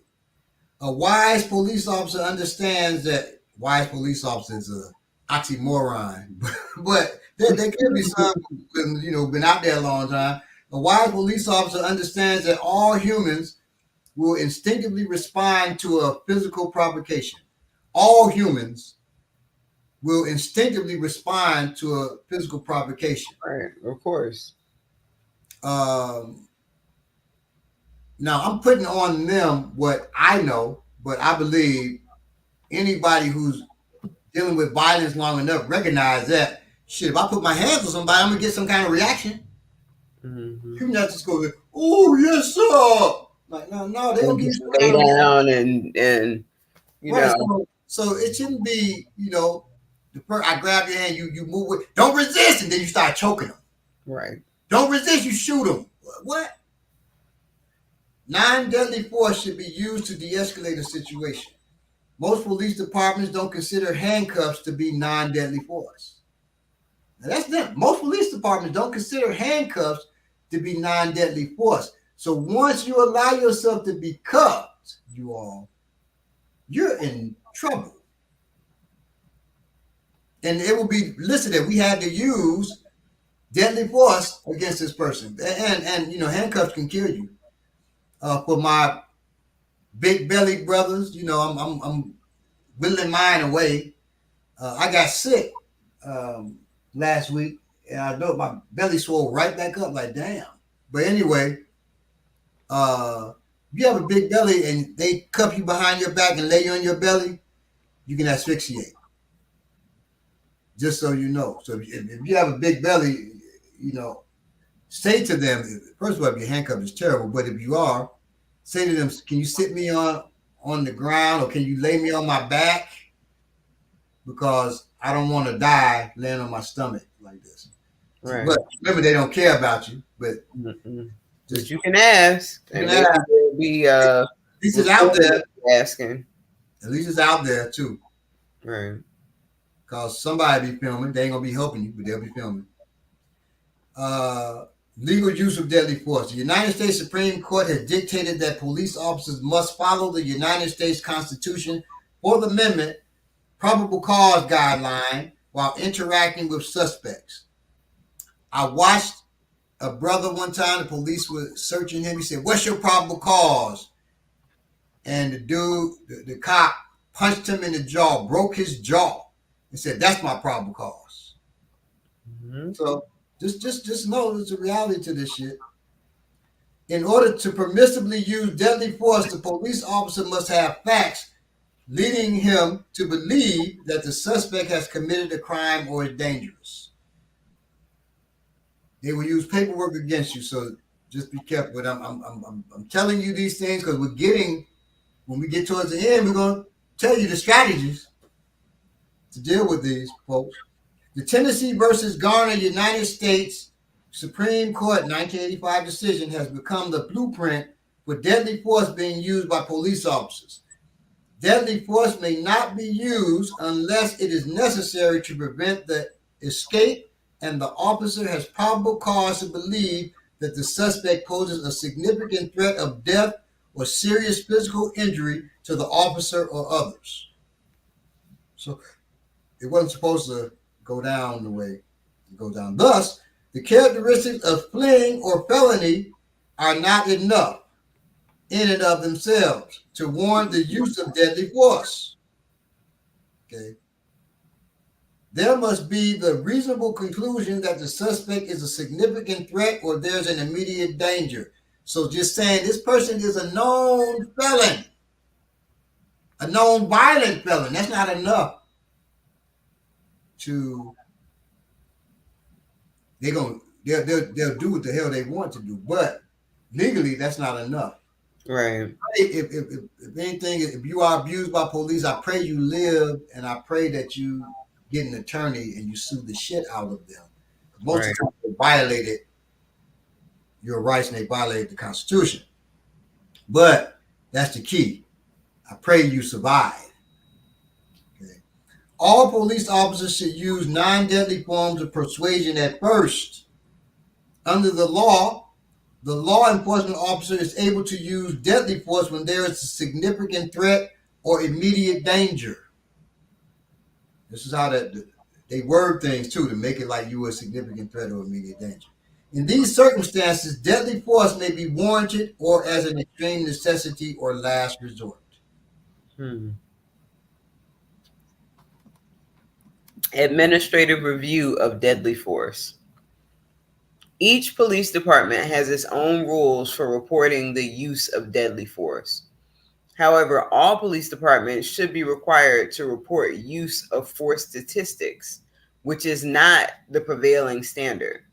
A wise police officer understands that wise police officer is an oxymoron, but there can be some who've been out there a long time. A wise police officer understands that all humans will instinctively respond to a physical provocation. All humans will instinctively respond to a physical provocation. Right, of course. Now, I'm putting on them what I know, but I believe anybody who's dealing with violence long enough recognize that, shit, if I put my hands on somebody, I'm going to get some kind of reaction. Mm-hmm. You're not just going, oh, yes, sir. Like, no, they don't give you lay down and right, know. So it shouldn't be, the first I grab your hand, you move with, don't resist, and then you start choking them. Right. Don't resist, you shoot them. What? Non-deadly force should be used to de-escalate a situation. Most police departments don't consider handcuffs to be non-deadly force. Now that's them. Most police departments don't consider handcuffs to be non-deadly force. So once you allow yourself to be cuffed, you're in trouble. And it will be listed that we had to use deadly force against this person. And handcuffs can kill you. For my big belly brothers, I'm whittling mine away. I got sick last week, and I know my belly swelled right back up. Like, damn. But anyway, you have a big belly and they cuff you behind your back and lay you on your belly, you can asphyxiate. Just so you know. So if you have a big belly, say to them, first of all, if you're handcuffed, it's terrible. But if you are, say to them, can you sit me on the ground, or can you lay me on my back? Because I don't want to die laying on my stomach like this. Right. But remember, they don't care about you. But just you can ask. And be at least it's out there. Asking. At least it's out there too. Right. Because somebody be filming. They ain't gonna be helping you, but they'll be filming. Legal use of deadly force. The United States Supreme Court has dictated that police officers must follow the United States Constitution, Fourth Amendment, probable cause guideline while interacting with suspects. I watched a brother one time, the police were searching him. He said, "What's your probable cause?" And the dude, the cop, punched him in the jaw, broke his jaw, and said, "That's my probable cause." Mm-hmm. So just know there's a reality to this shit. In order to permissibly use deadly force, the police officer must have facts leading him to believe that the suspect has committed a crime or is dangerous. They will use paperwork against you, so just be careful. But I'm telling you these things because when we get towards the end, we're going to tell you the strategies to deal with these folks. The Tennessee versus Garner United States Supreme Court 1985 decision has become the blueprint for deadly force being used by police officers. Deadly force may not be used unless it is necessary to prevent the escape and the officer has probable cause to believe that the suspect poses a significant threat of death or serious physical injury to the officer or others. So it wasn't supposed to go down the way it goes down. Thus, the characteristics of fleeing or felony are not enough in and of themselves to warrant the use of deadly force. Okay. There must be the reasonable conclusion that the suspect is a significant threat or there's an immediate danger. So just saying this person is a known felon, a known violent felon, that's not enough to they'll do what the hell they want to do, but legally that's not enough. Right. If anything, if you are abused by police, I pray you live, and I pray that you get an attorney and you sue the shit out of them. Most of the time they violated your rights and they violated the Constitution. But that's the key. I pray you survive. Okay. All police officers should use non-deadly forms of persuasion at first. Under the law enforcement officer is able to use deadly force when there is a significant threat or immediate danger. This is how they word things too, to make it like you were a significant threat or immediate danger. In these circumstances, deadly force may be warranted or as an extreme necessity or last resort. Administrative review of deadly force. Each police department has its own rules for reporting the use of deadly force. However, all police departments should be required to report use of force statistics, which is not the prevailing standard.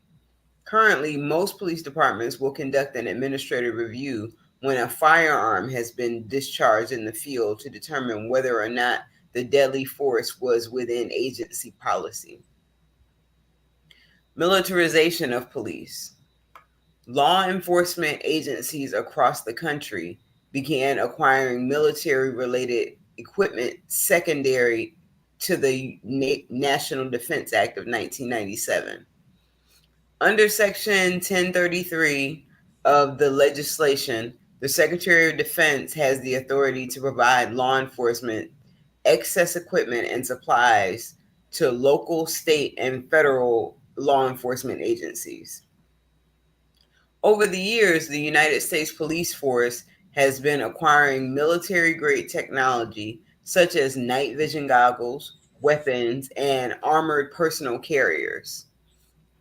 Currently, most police departments will conduct an administrative review when a firearm has been discharged in the field to determine whether or not the deadly force was within agency policy. Militarization of police. Law enforcement agencies across the country began acquiring military-related equipment secondary to the National Defense Act of 1997. Under Section 1033 of the legislation, the Secretary of Defense has the authority to provide law enforcement excess equipment and supplies to local, state, and federal law enforcement agencies. Over the years, the United States Police Force has been acquiring military-grade technology such as night vision goggles, weapons, and armored personal carriers.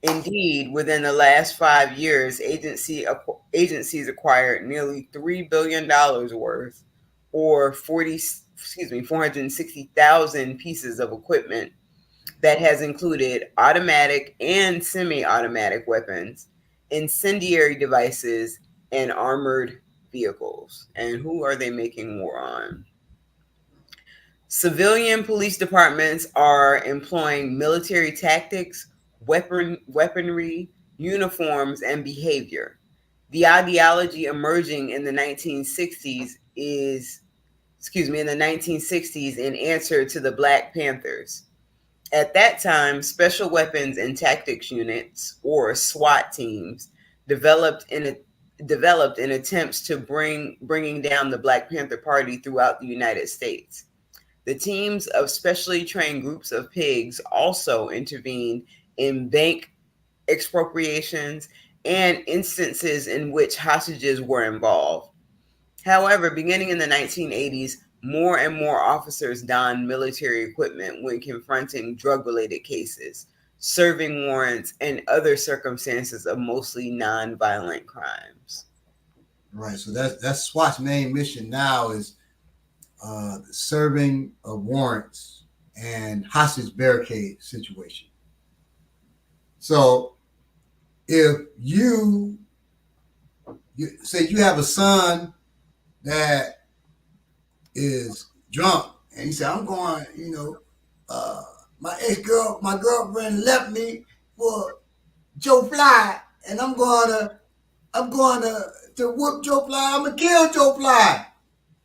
Indeed, within the last 5 years, agencies acquired nearly $3 billion worth, or 460,000 pieces of equipment that has included automatic and semi-automatic weapons, incendiary devices, and armored vehicles. And who are they making war on? Civilian police departments are employing military tactics, weaponry, uniforms, and behavior. The ideology emerging in the 1960s in answer to the Black Panthers. At that time, Special Weapons and Tactics Units, or SWAT teams, developed in attempts to bringing down the Black Panther Party throughout the United States. The teams of specially trained groups of pigs also intervened in bank expropriations and instances in which hostages were involved. However, beginning in the 1980s, more and more officers donned military equipment when confronting drug-related cases, serving warrants, and other circumstances of mostly non-violent crimes. Right. So that's SWAT's main mission now is serving of warrants and hostage barricade situation. So if you say you have a son that is drunk and he said, I'm going, my girlfriend left me for Joe Fly, and I'm going to whoop Joe Fly. I'm gonna kill Joe Fly.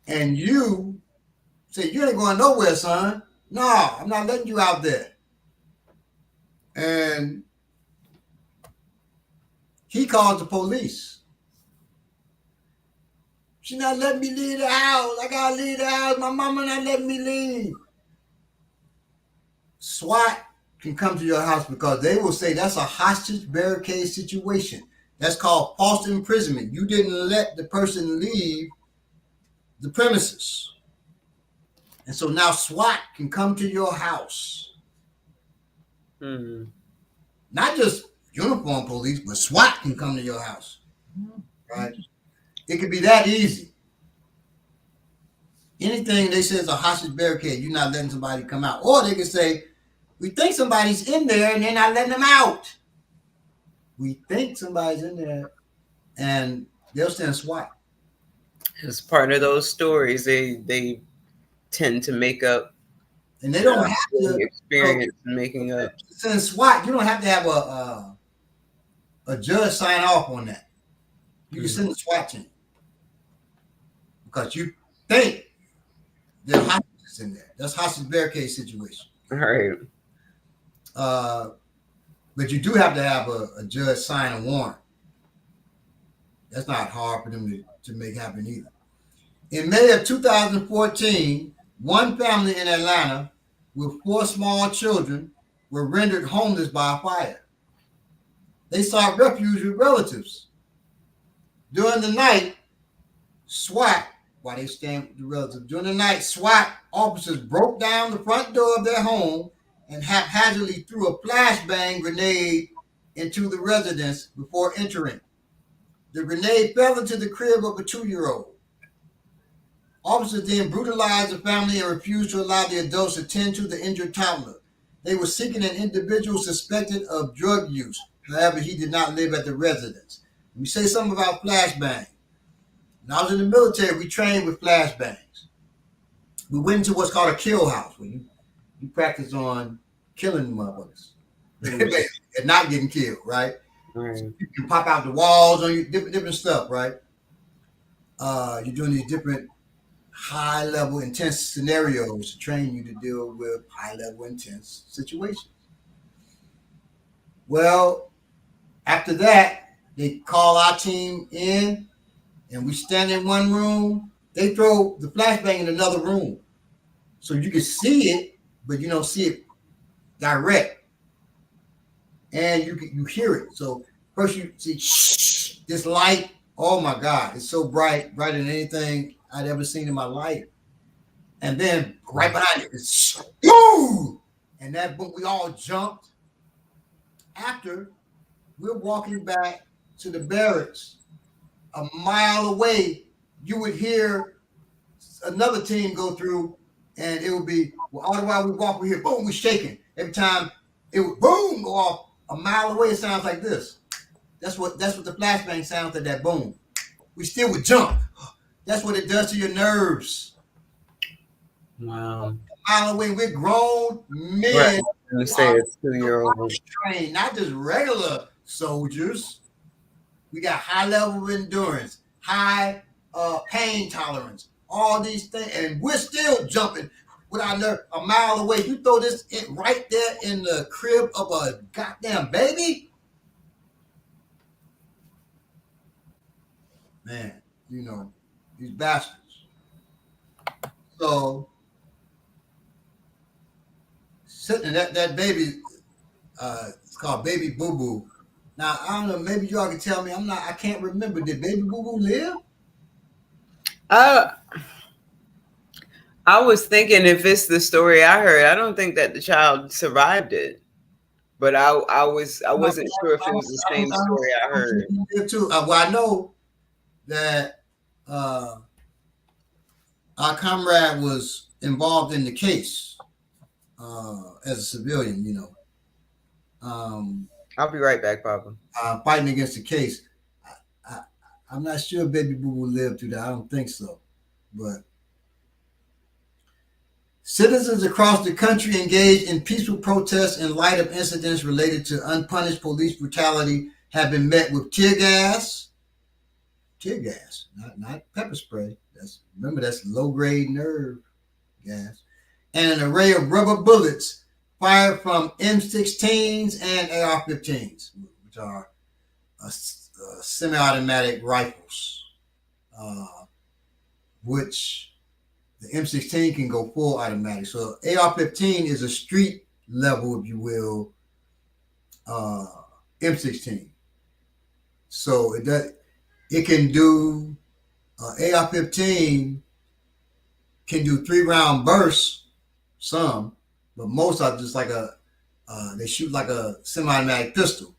And you say you ain't going nowhere, son. No, I'm not letting you out there. And he calls the police. She not letting me leave the house. I gotta leave the house. My mama not letting me leave. SWAT can come to your house because they will say that's a hostage barricade situation. That's called false imprisonment. You didn't let the person leave the premises. And so now SWAT can come to your house. Not just uniform police, but SWAT can come to your house. Right? It could be that easy. Anything they say is a hostage barricade, you're not letting somebody come out. Or they can say, we think somebody's in there and they're not letting them out. We think somebody's in there and they'll send SWAT. As part of those stories, they tend to make up. And they don't have to experience making up. Send SWAT, you don't have to have a judge sign off on that. You can send the SWAT team because you think there's hostages in there. That's hostage barricade situation. All right. But you do have to have a judge sign a warrant. That's not hard for them to make happen either. In May of 2014, one family in Atlanta with 4 small children were rendered homeless by a fire. They sought refuge with relatives. During the night, SWAT, while they stand with the relatives, during the night, SWAT officers broke down the front door of their home and haphazardly threw a flashbang grenade into the residence before entering. The grenade fell into the crib of a 2-year-old. Officers then brutalized the family and refused to allow the adults to tend to the injured toddler. They were seeking an individual suspected of drug use. However, he did not live at the residence. Let me say something about flashbang. When I was in the military, we trained with flashbangs. We went into what's called a kill house, where you practice on killing motherfuckers and not getting killed, right? So you can pop out the walls on you, different stuff, right? You're doing these different high-level, intense scenarios to train you to deal with high-level, intense situations. Well, after that, they call our team in, and we stand in one room. They throw the flashbang in another room, so you can see it, but you don't see it direct, and you hear it. So first you see this light. Oh my God, it's so bright, brighter than anything I'd ever seen in my life. And then right behind it is boom, and that boom, we all jumped. After we're walking back to the barracks, a mile away, you would hear another team go through, and it would be, well, all the while we walk, we hear boom, we're shaking. Every time it would boom go off a mile away, it sounds like this. That's what the flashbang sounds like, that boom. We still would jump. That's what it does to your nerves. Wow. A mile away, we're grown men. Right. You say it's 2-year-old. Trained, not just regular soldiers. We got high level of endurance, high pain tolerance, all these things, and we're still jumping with our nerve a mile away. You throw this right there in the crib of a goddamn baby, man. You know these bastards. So sitting that baby, it's called Baby Boo Boo. Now I don't know. Maybe y'all can tell me. I can't remember. Did Baby Boo Boo live? I was thinking, if it's the story I heard, I don't think that the child survived it. But I wasn't sure if it was the same story I heard. Too. Well, I know that our comrade was involved in the case as a civilian. You know. I'll be right back, Papa. Fighting against the case. I'm not sure Baby Boo Boo lived through that. I don't think so. But Citizens across the country engaged in peaceful protests in light of incidents related to unpunished police brutality have been met with tear gas, not pepper spray. Remember that's low grade nerve gas, and an array of rubber bullets fired from M16s and AR-15s, which are semi-automatic rifles, which the M16 can go full automatic. So AR-15 is a street level, if you will, M16. So it can do AR-15 can do 3-round bursts, some, but most are just like they shoot like a semi-automatic pistol.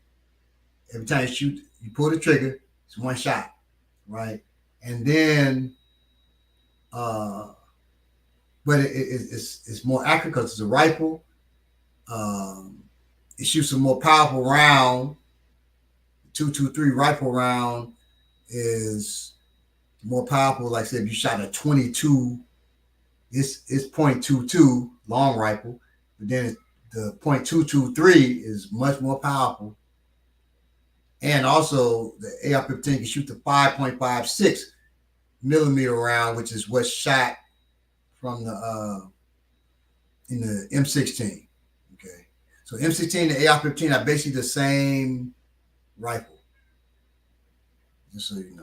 Every time you shoot, you pull the trigger, it's one shot, right? And then, but it's more accurate because it's a rifle. It shoots a more powerful round. 223 rifle round is more powerful. Like I said, if you shot a 22, it's .22 long rifle, but then the .223 is much more powerful. And also the AR-15 can shoot the 5.56 millimeter round, which is what's shot from in the M16. Okay, so M16 and AR-15 are basically the same rifle. Just so you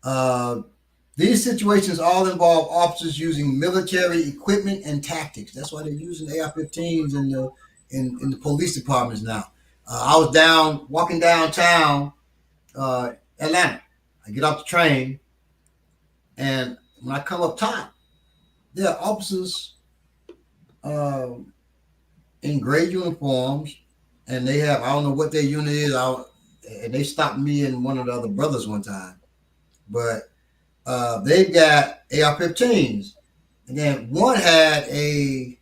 know. These situations all involve officers using military equipment and tactics. That's why they're using AR-15s in the police departments now. I was walking downtown Atlanta. I get off the train, and when I come up top, there are officers in gray uniforms, and they have, I don't know what their unit is, and they stopped me and one of the other brothers one time. But they've got AR-15s, and then one had a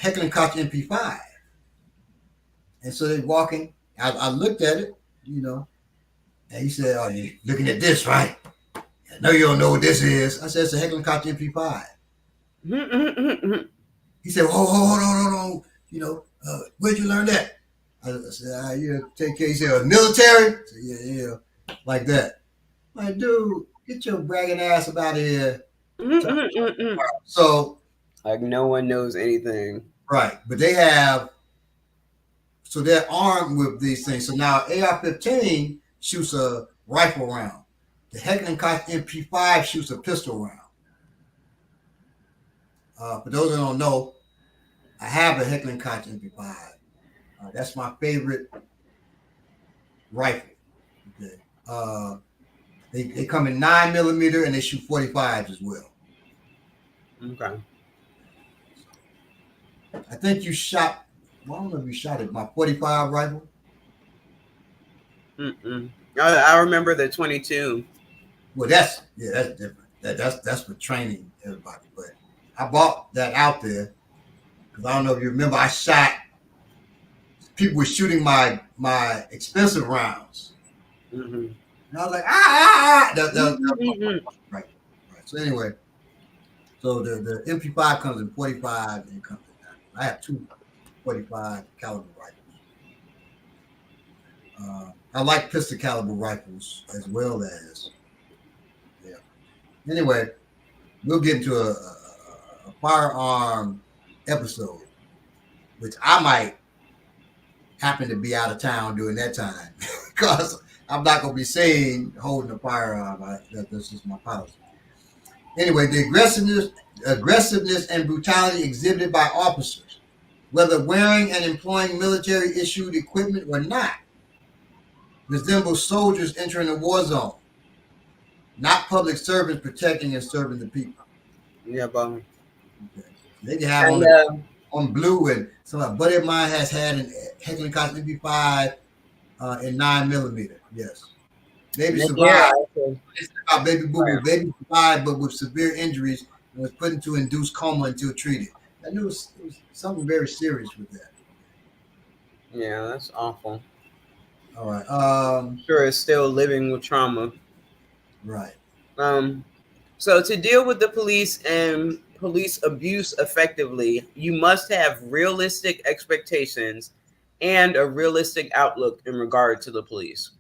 Heckler & Koch MP5. And so they're walking. I looked at it, and he said, "Oh, you're looking at this, right? I know you don't know what this is." I said, "It's a Heckler & Koch MP5." He said, "Hold on. Where'd you learn that?" I said, take care." He said, "Military?" I said, yeah, like that. Like, dude, get your bragging ass up out of here. So, like no one knows anything, right? But they have. So they're armed with these things. So now AR-15 shoots a rifle round. The Heckler & Koch MP5 shoots a pistol round. For those who don't know, I have a Heckler & Koch MP5. That's my favorite rifle. Okay. They come in 9mm and they shoot 45s as well. Okay. I think you shot. Well, I don't know if you shot it. My 45 rifle. I remember the 22. Well, that's different. That's for training everybody. But I bought that out there because I don't know if you remember. I shot. People were shooting my expensive rounds, and I was like, Right. So anyway, so the MP5 comes in 45 and it comes in 9. I have two 45 caliber rifles. I like pistol caliber rifles as well as, yeah. Anyway, we'll get into a firearm episode, which I might happen to be out of town during that time because I'm not going to be seen holding a firearm. That's just my policy. Anyway, the aggressiveness and brutality exhibited by officers, whether wearing and employing military-issued equipment or not, resembles soldiers entering a war zone, not public servants protecting and serving the people. Yeah, but okay. They can have on blue, and so a buddy of mine has had an Heckler & Koch MP5 in 9mm. Yes, baby survived. Baby boo boo. Baby survived, but with severe injuries, and was put into induced coma until treated. I knew it was something very serious with that. Yeah, that's awful. All right. Sure, it's still living with trauma. Right. So to deal with the police and police abuse effectively, you must have realistic expectations and a realistic outlook in regard to the police.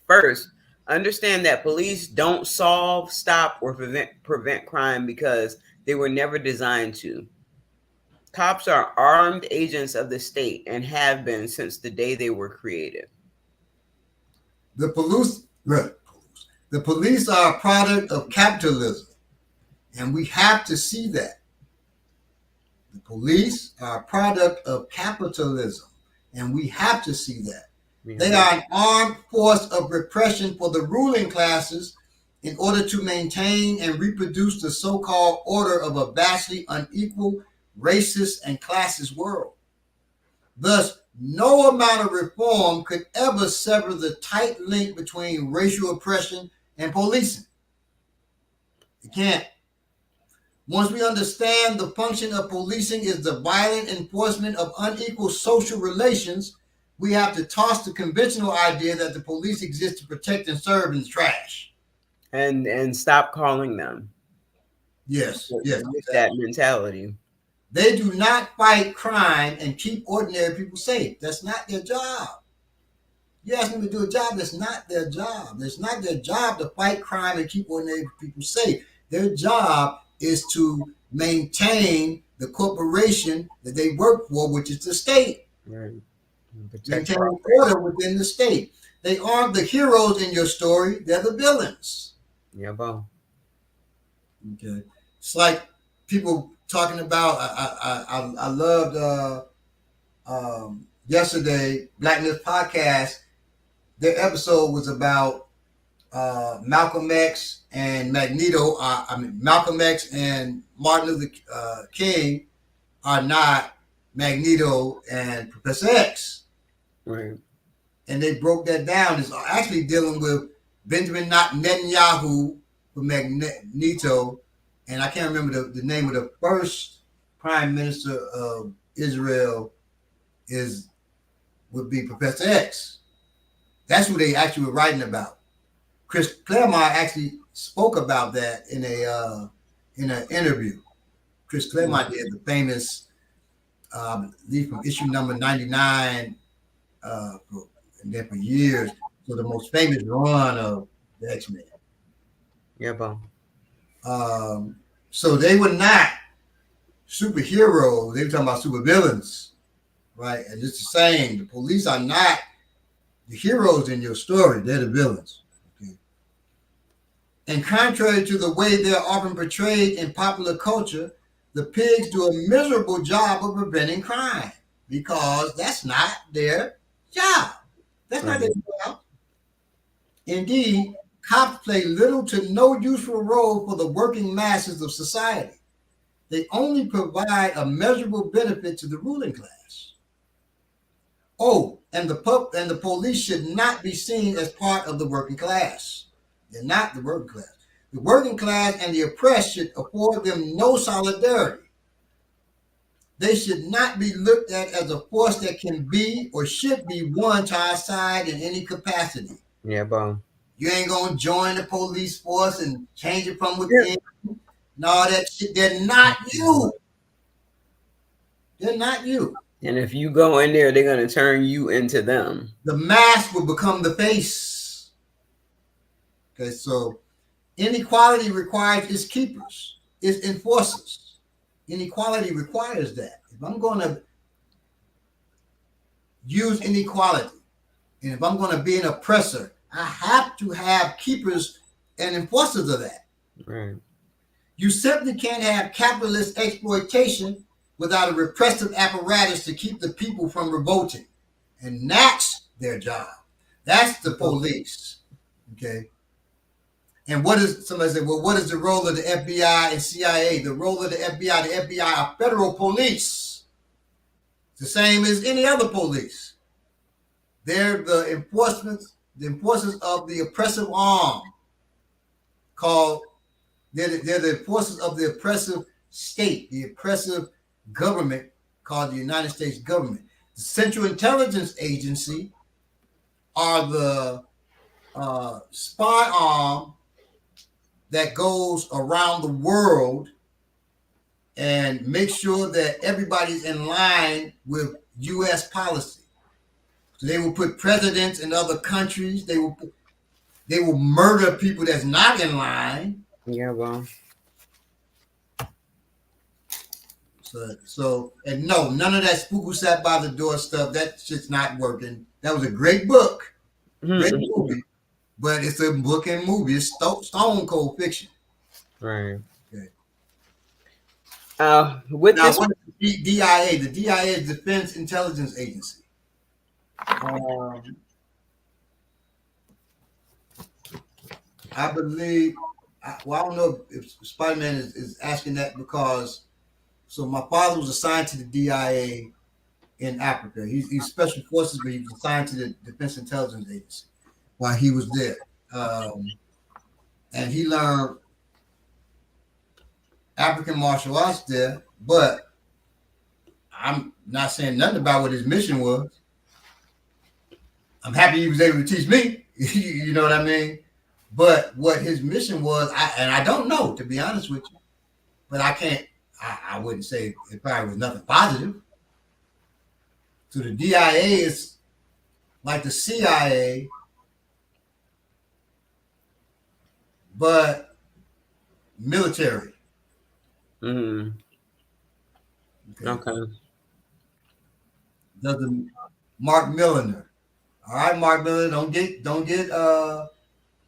First, understand that police don't solve, stop, or prevent crime because they were never designed to. Cops are armed agents of the state and have been since the day they were created. The police are a product of capitalism, and we have to see that. The police are a product of capitalism, and we have to see that. Yeah. They are an armed force of repression for the ruling classes in order to maintain and reproduce the so-called order of a vastly unequal, racist, and classist world. Thus, no amount of reform could ever sever the tight link between racial oppression and policing. It can't. Once we understand the function of policing is the violent enforcement of unequal social relations, we have to toss the conventional idea that the police exist to protect and serve in the trash. And stop calling them. Yes, yes. With that mentality. They do not fight crime and keep ordinary people safe. That's not their job. You ask them to do a job, that's not their job. It's not their job to fight crime and keep ordinary people safe. Their job is to maintain the corporation that they work for, which is the state. Right. Maintain order within the state. They aren't the heroes in your story, they're the villains. Yeah, Bo. Okay. It's like people talking about, I loved yesterday, Black News Podcast, their episode was about Malcolm X and Magneto. Malcolm X and Martin Luther King are not Magneto and Professor X. Right. And they broke that down. It's actually dealing with Benjamin Netanyahu for Magneto. And I can't remember the name of the first prime minister of Israel would be Professor X. That's who they actually were writing about. Chris Claremont actually spoke about that in an interview. Chris Claremont did the famous, from issue number 99, and then for years, so the most famous run of the X-Men. Yeah, Bo. So they were not superheroes. They were talking about supervillains, right? And just the same, the police are not the heroes in your story. They're the villains. Okay? And contrary to the way they're often portrayed in popular culture, the pigs do a miserable job of preventing crime because that's not their job. That's not their job. Indeed, cops play little to no useful role for the working masses of society. They only provide a measurable benefit to the ruling class. Oh, and the police should not be seen as part of the working class. They're not the working class. The working class and the oppressed should afford them no solidarity. They should not be looked at as a force that can be or should be won to our side in any capacity. Yeah, Bo. You ain't gonna join the police force and change it from within. And all that shit. They're not you. They're not you. And if you go in there, they're gonna turn you into them. The mask will become the face. Okay, so inequality requires its keepers, its enforcers. Inequality requires that. If I'm gonna use inequality, and if I'm gonna be an oppressor, I have to have keepers and enforcers of that. Right. You simply can't have capitalist exploitation without a repressive apparatus to keep the people from revolting. And that's their job. That's the police. Okay. And somebody said, well, what is the role of the FBI and CIA? The role of the FBI are federal police. It's the same as any other police. They're the enforcers of the oppressive arm they're the enforcers of the oppressive state, the oppressive government called the United States government. The Central Intelligence Agency are the spy arm that goes around the world and make sure that everybody's in line with U.S. policy. So they will put presidents in other countries. They will murder people that's not in line. Yeah, well. So and no, none of that spook who sat by the door stuff. That shit's not working. That was a great book, great movie, but it's a book and movie. It's stone cold fiction. Right. Okay. With Now, this, what is the DIA? The DIA is Defense Intelligence Agency. I believe. Well, I don't know if Spider-Man is asking that because. So my father was assigned to the DIA in Africa. He's special forces, but he was assigned to the Defense Intelligence Agency while he was there, and he learned African martial arts there. But I'm not saying nothing about what his mission was. I'm happy he was able to teach me. You know what I mean? But what his mission was, I don't know, to be honest with you. But I can't. I wouldn't say it probably was nothing positive. So the DIA is like the CIA, but military. okay. Doesn't Mark Milliner. All right, Mark Milliner, don't get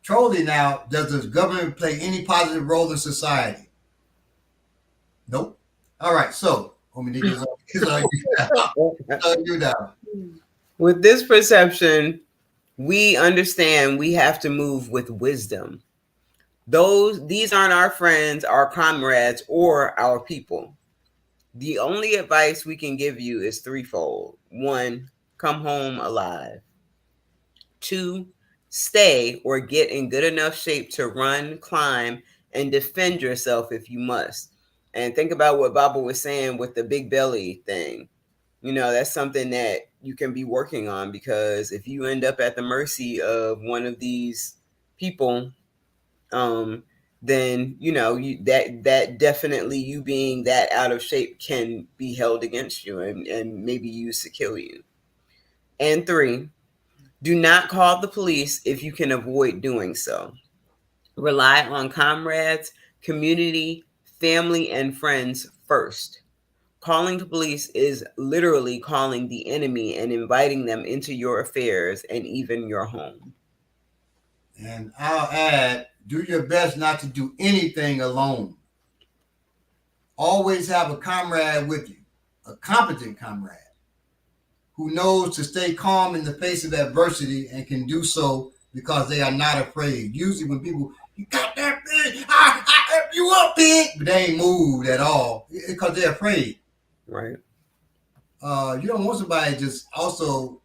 trolly now. Does the government play any positive role in society? Nope. All right, so you down. With this perception, we understand we have to move with wisdom. These aren't our friends, our comrades, or our people. The only advice we can give you is threefold. 1, come home alive. 2, stay or get in good enough shape to run, climb, and defend yourself if you must. And think about what Baba was saying with the big belly thing. That's something that you can be working on, because if you end up at the mercy of one of these people, then that definitely, you being that out of shape, can be held against you and maybe used to kill you. And 3, do not call the police if you can avoid doing so. Rely on comrades, community, family, and friends first. Calling the police is literally calling the enemy and inviting them into your affairs and even your home. And I'll add, do your best not to do anything alone. Always have a comrade with you, a competent comrade, who knows to stay calm in the face of adversity and can do so because they are not afraid. Usually when people, you got that big, I help you up, big, but they ain't moved at all because they're afraid. Right. You don't want somebody just also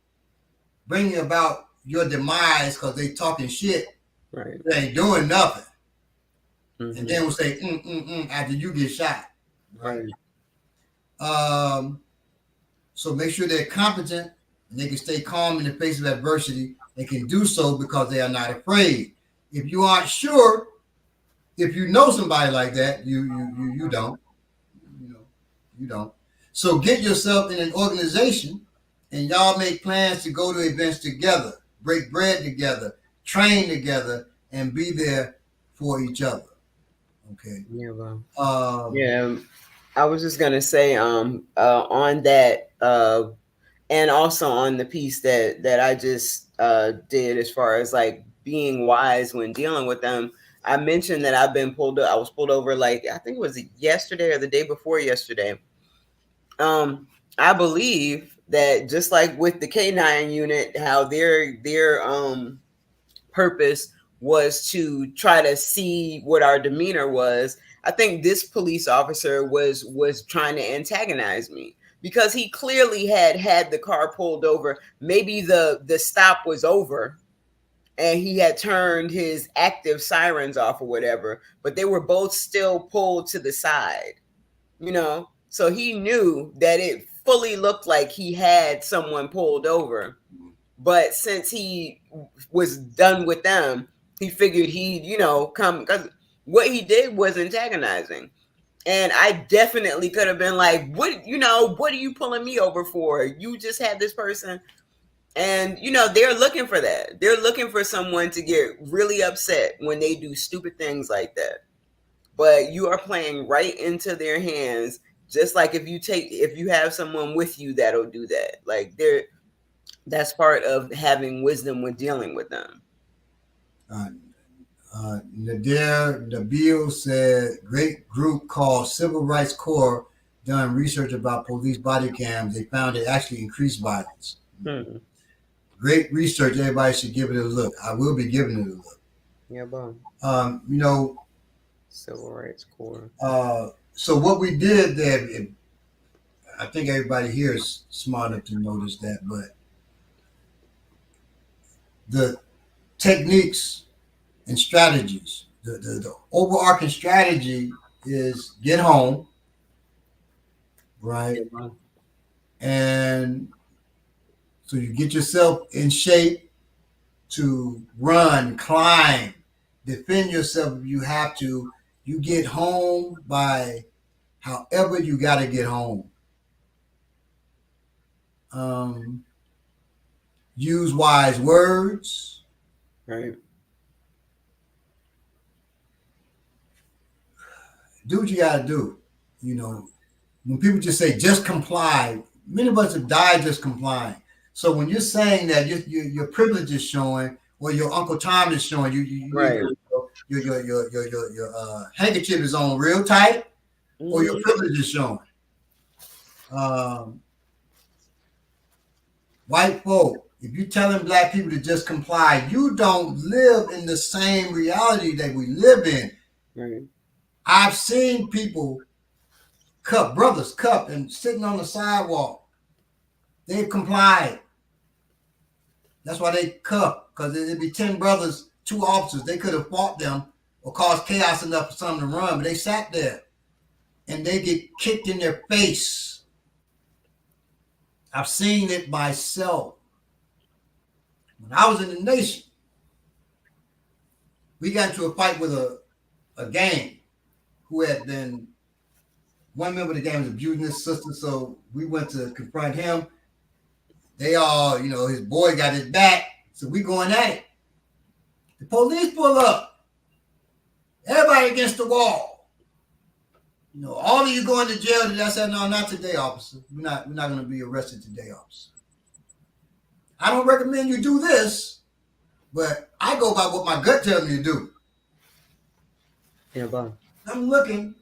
bringing about your demise because they talking shit. Right. They ain't doing nothing. Mm-hmm. And then we'll say, after you get shot. Right. So make sure they're competent and they can stay calm in the face of adversity. They can do so because they are not afraid. If you aren't sure, if you know somebody like that, you don't. You don't. So get yourself in an organization and y'all make plans to go to events together, break bread together, train together, and be there for each other. Okay. Yeah. Well. Yeah. I was just gonna say, on that, and also on the piece that I just did, as far as like being wise when dealing with them. I mentioned that I was pulled over, like, I think it was yesterday or the day before yesterday. I believe that just like with the K9 unit, how their purpose was to try to see what our demeanor was. I think this police officer was trying to antagonize me, because he clearly had the car pulled over. Maybe the stop was over and he had turned his active sirens off or whatever, but they were both still pulled to the side, so he knew that it fully looked like he had someone pulled over. But since he was done with them, he figured he'd, come, because what he did was antagonizing. And I definitely could have been like, what are you pulling me over for? You just had this person. And, they're looking for that. They're looking for someone to get really upset when they do stupid things like that. But you are playing right into their hands. Just like if you have someone with you that'll do that. Like that's part of having wisdom when dealing with them. Nadir Nabil said, great group called Civil Rights Corps done research about police body cams. They found it actually increased violence. Hmm. Great research. Everybody should give it a look. I will be giving it a look. Yeah, boom. Civil Rights Corps. So what we did there, I think everybody here is smart enough to notice that, but the techniques and strategies, the overarching strategy is get home, right? Yeah, And so you get yourself in shape to run, climb, defend yourself if you have to. You get home by however you got to get home. Use wise words. right. Do what you got to do. When people just say just comply, many of us have died just complying. So when you're saying that your privilege is showing, or your Uncle Tom is showing, Right. your handkerchief is on real tight, or your privilege is showing. White folk, if you're telling black people to just comply, you don't live in the same reality that we live in. Right. I've seen people brothers cup and sitting on the sidewalk. They've complied. That's why they cup, because there'd be 10 brothers, 2 officers. They could have fought them or caused chaos enough for some to run, but they sat there and they get kicked in their face. I've seen it myself. When I was in the nation, we got into a fight with a gang who had been, one member of the gang was abusing his sister, so we went to confront him. They all, his boy got his back, so we going at it. The police pull up. Everybody against the wall. All of you going to jail today. I said, no, not today, officer. We're not going to be arrested today, officer. I don't recommend you do this, but I go by what my gut tells me to do. Yeah, bye. I'm looking.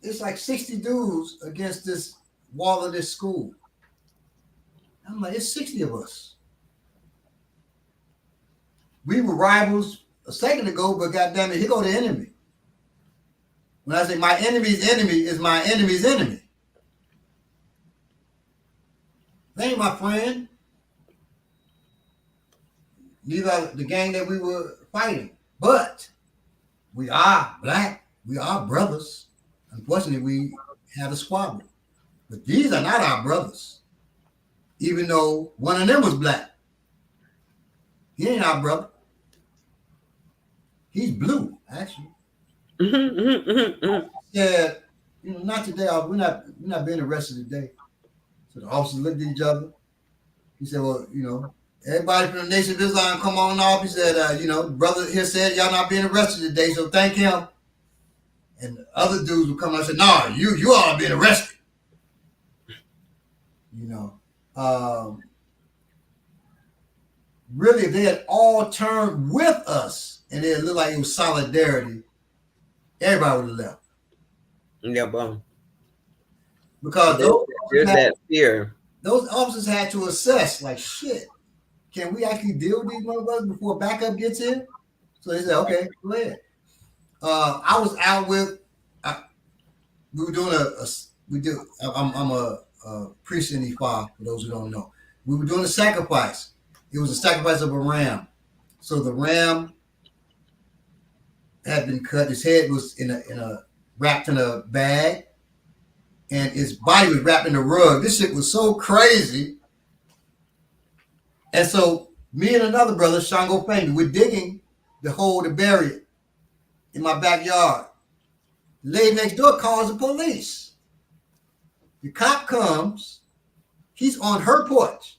It's like 60 dudes against this wall of this school. I'm like, it's 60 of us. We were rivals a second ago, but goddamn it, here go the enemy. When I say my enemy's enemy is my enemy's enemy. They ain't my friend. Neither the gang that we were fighting. But we are black. We are brothers. Unfortunately, we had a squabble. But these are not our brothers. Even though one of them was black. He ain't our brother. He's blue, actually. Yeah, not today. We're not being arrested today. So the officers looked at each other. He said, well, everybody from the Nation of Islam come on off. He said, brother here said y'all not being arrested today, so thank him. And the other dudes would come out and say, no, you all being arrested. Really, if they had all turned with us and it looked like it was solidarity, everybody would have left. Yeah, bum. Because there's that fear. Those officers had to assess, like, shit, can we actually deal with these motherfuckers before backup gets in? So they said, okay, go ahead. I was out with, we were doing I'm a priest in Ifa, for those who don't know. We were doing a sacrifice. It was a sacrifice of a ram. So the ram had been cut. His head was wrapped in a bag, and his body was wrapped in a rug. This shit was so crazy. And so me and another brother, Shango Fang, we're digging the hole to bury it in my backyard. The lady next door calls the police. The cop comes. He's on her porch,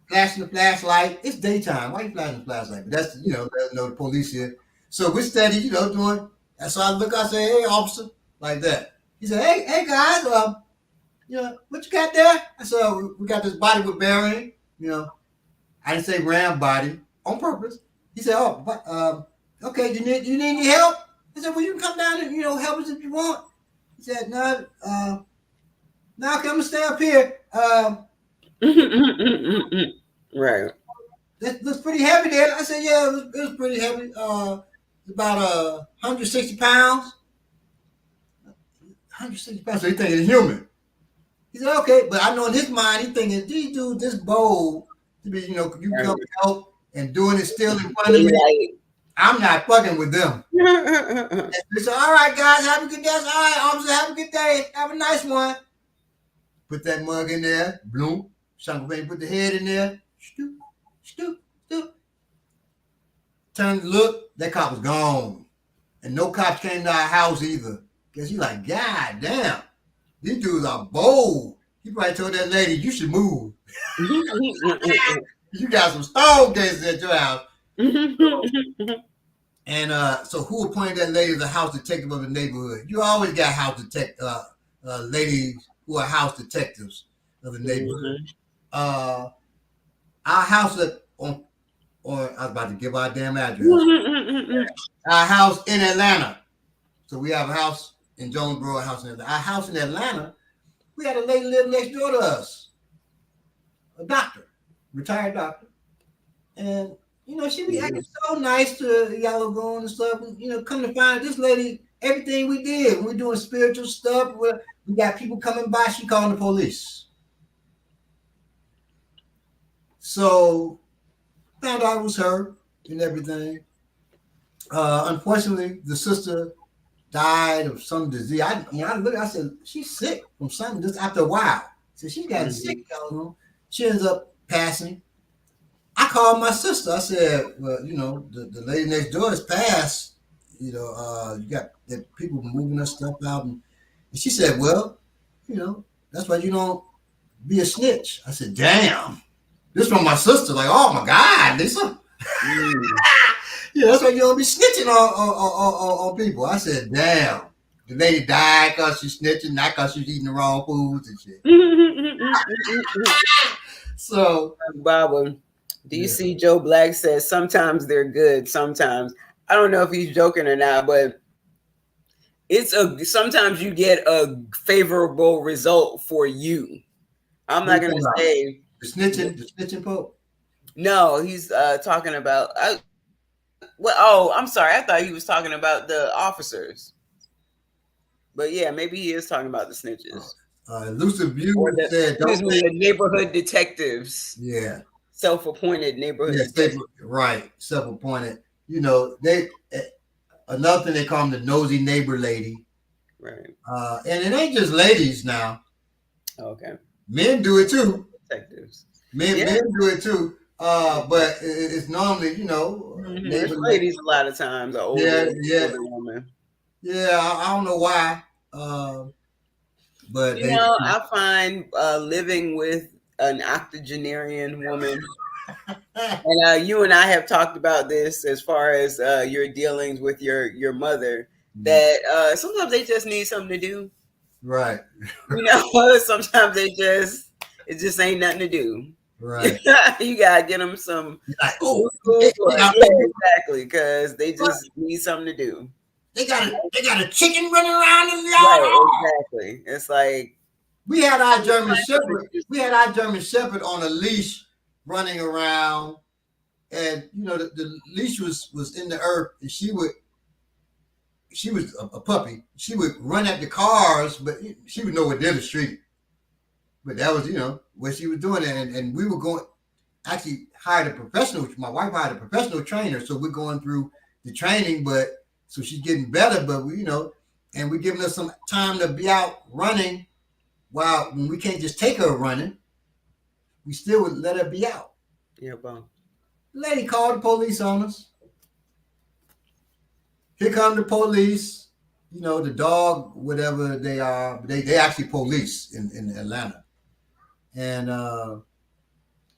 flashing the flashlight. It's daytime. Why are you flashing the flashlight? But that's, there's no police here. So we're steady, doing. And so I look, I say, hey, officer, like that. He said, hey guys, what you got there? I said, we got this body with bearing. I didn't say ram body on purpose. He said, okay, you need any help? I said, well, you can come down and, help us if you want. He said, no, okay, I'm gonna stay up here. Right. That looks pretty heavy there. I said, yeah, it was pretty heavy. It's about 160 pounds. 160 pounds. So he's thinking it's human. He said, okay, but I know in his mind, he's thinking, these dudes this bold to be, you come help and doing it still in front of me. Right. I'm not fucking with them. They said, all right, guys, have a good day. All right, officer, have a good day. Have a nice one. Put that mug in there. Bloom. Sangamon put the head in there. Stoop. Turn to look. That cop was gone. And no cops came to our house either. Because he's like, God damn. These dudes are bold. He probably told that lady, you should move. You got some stone cases at your house. And so who appointed that lady as the house detective of the neighborhood? You always got house ladies who are house detectives of the neighborhood. Our house I was about to give our damn address. Our house in Atlanta. So we have a house in Jonesboro, a house in Atlanta. Our house in Atlanta, we had a lady live next door to us. A doctor, retired doctor. And she be acting so nice to y'all going and stuff. And, come to find this lady, everything we did, we're doing spiritual stuff. We got people coming by. She calling the police. So found out it was her and everything. Unfortunately, the sister died of some disease. I looked. I said she's sick from something. Just after a while, so she got sick. She ends up passing. I called my sister. I said, well, the lady next door has passed. You got the people moving her stuff out. And she said, well, that's why you don't be a snitch. I said, damn. This from my sister. Like, oh, my God, Lisa. That's why you don't be snitching on people. I said, damn. The lady died because she's snitching, not because she's eating the wrong foods and shit. So, Baba. Do you see Joe Black says sometimes they're good, sometimes I don't know if he's joking or not, but sometimes you get a favorable result for you. I'm not gonna say the snitching Pope. No, he's talking about I'm sorry, I thought he was talking about the officers. But yeah, maybe he is talking about the snitches. Elusive View said, the neighborhood detectives. Yeah. Self-appointed neighborhood. Right, self-appointed. They another thing they call them the nosy neighbor lady. Right. And it ain't just ladies now. Okay. Men do it too. Detectives. Men do it too. But it's normally, neighbor ladies a lot of times are older women. Yeah, I don't know why. But I find living with an octogenarian woman, and you and I have talked about this as far as your dealings with your mother, that sometimes they just need something to do. Right. Sometimes it just ain't nothing to do. Right. You gotta get them some. Exactly, because they just need something to do. They got a chicken running around in the yard. Right, exactly. It's like we had our German Shepherd. We had our German Shepherd on a leash running around, and the leash was in the earth, and she was a puppy. She would run at the cars, but she would know what did the street. But that was what she was doing, and we were going. Actually, hired a professional. My wife hired a professional trainer, so we're going through the training, but so she's getting better. But and we're giving her some time to be out running. While when we can't just take her running, we still would let her be out. Yeah, well. The lady called the police on us. Here come the police. the dog, whatever they are, they actually police in Atlanta. And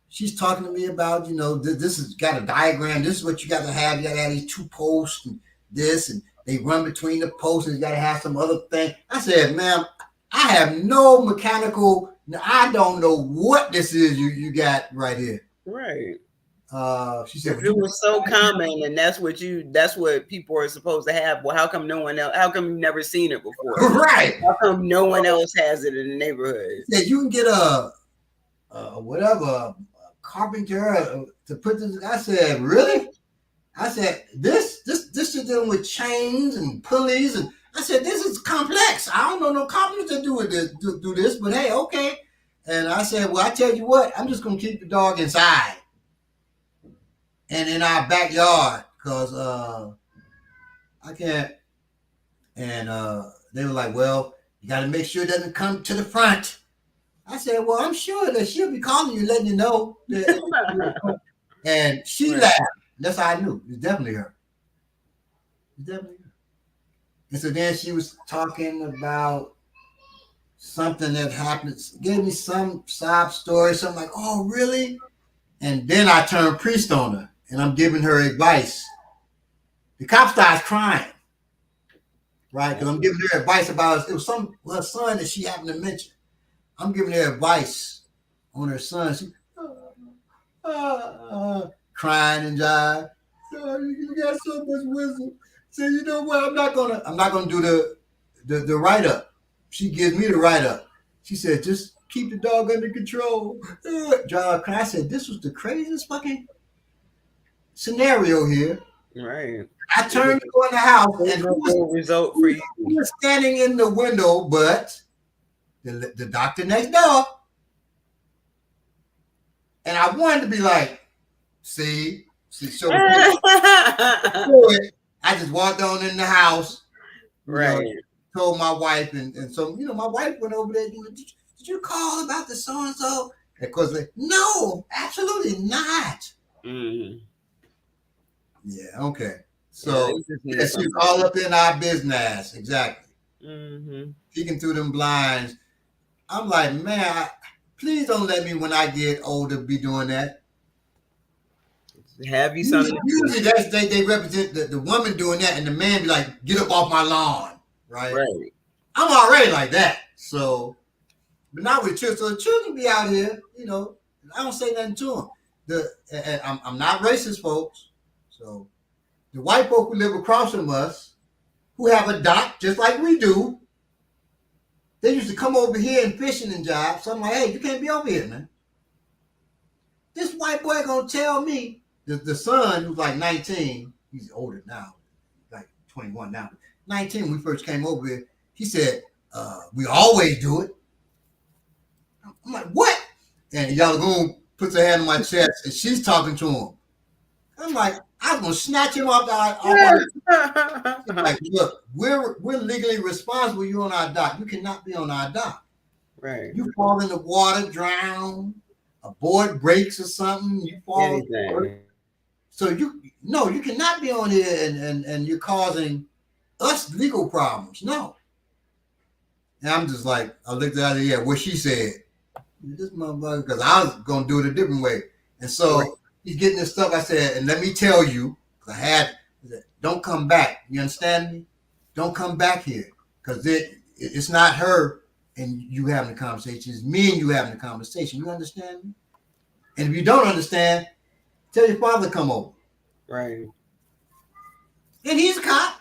she's talking to me about, this has got a diagram. This is what you got to have. You got to have these two posts and this, and they run between the posts, and you got to have some other thing. I said, ma'am, I have no mechanical. I don't know what this is you got right here. Right. She said, it was so common, and that's what people are supposed to have. Well, how come no one else? How come you've never seen it before? Right. How come no one else has it in the neighborhood? Yeah, you can get a carpenter to put this. I said, really? I said, this is dealing with chains and pulleys, and I said, this is complex. I don't know no carpenters that do this, but hey, okay. And I said, well, I tell you what, I'm just gonna keep the dog inside and in our backyard because I can't. And they were like, well, you got to make sure it doesn't come to the front. I said, well, I'm sure that she'll be calling you, letting you know. And she laughed. That's how I knew. It's definitely her. It's definitely her. And so then she was talking about something that happened, gave me some sob story, something like, oh, really? And then I turned priest on her, and I'm giving her advice. The cop starts crying, right? Because I'm giving her advice about, it was her son that she happened to mention. I'm giving her advice on her son. She crying and jive. You got so much wisdom. So you know what? I'm not gonna do the write up. She gives me the write up. She said, just keep the dog under control. Drive. I said, this was the craziest fucking scenario here. Right. I turned to go in the house, and no result for you. He was standing in the window, but the doctor next door. And I wanted to be like, see, so I just walked on in the house, right? Told my wife, and so my wife went over there. Did you call about the so and so? Of course, no, absolutely not. Mm-hmm. Yeah, okay. So she's all up in our business, exactly. Mm-hmm. Peeking through them blinds. I'm like, man, please don't let me when I get older be doing that. Have you something? Usually they represent the woman doing that, and the man be like, get up off my lawn, right? Right. I'm already like that. So, but not with children. So the children be out here, I don't say nothing to them. I'm not racist, folks. So the white folk who live across from us, who have a dock just like we do, they used to come over here and fishing and jive. So I'm like, hey, you can't be over here, man. This white boy gonna tell me, the son who's like 19, he's older now, like 21 now. 19 when we first came over here, he said, we always do it. I'm like, what? And Yalagoon puts her hand on my chest and she's talking to him. I'm like, I was gonna snatch him off our like, look, we're legally responsible. You on our dock. You cannot be on our dock. Right. You fall in the water, drown, a board breaks or something, you fall. So you cannot be on here and you're causing us legal problems. No. And I'm just like, I looked at her, yeah, what she said. This motherfucker, because I was gonna do it a different way. And so he's getting this stuff. I said, and let me tell you, because don't come back. You understand me? Don't come back here. Because it's not her and you having a conversation. It's me and you having a conversation. You understand me? And if you don't understand, tell your father to come over. Right. And he's a cop.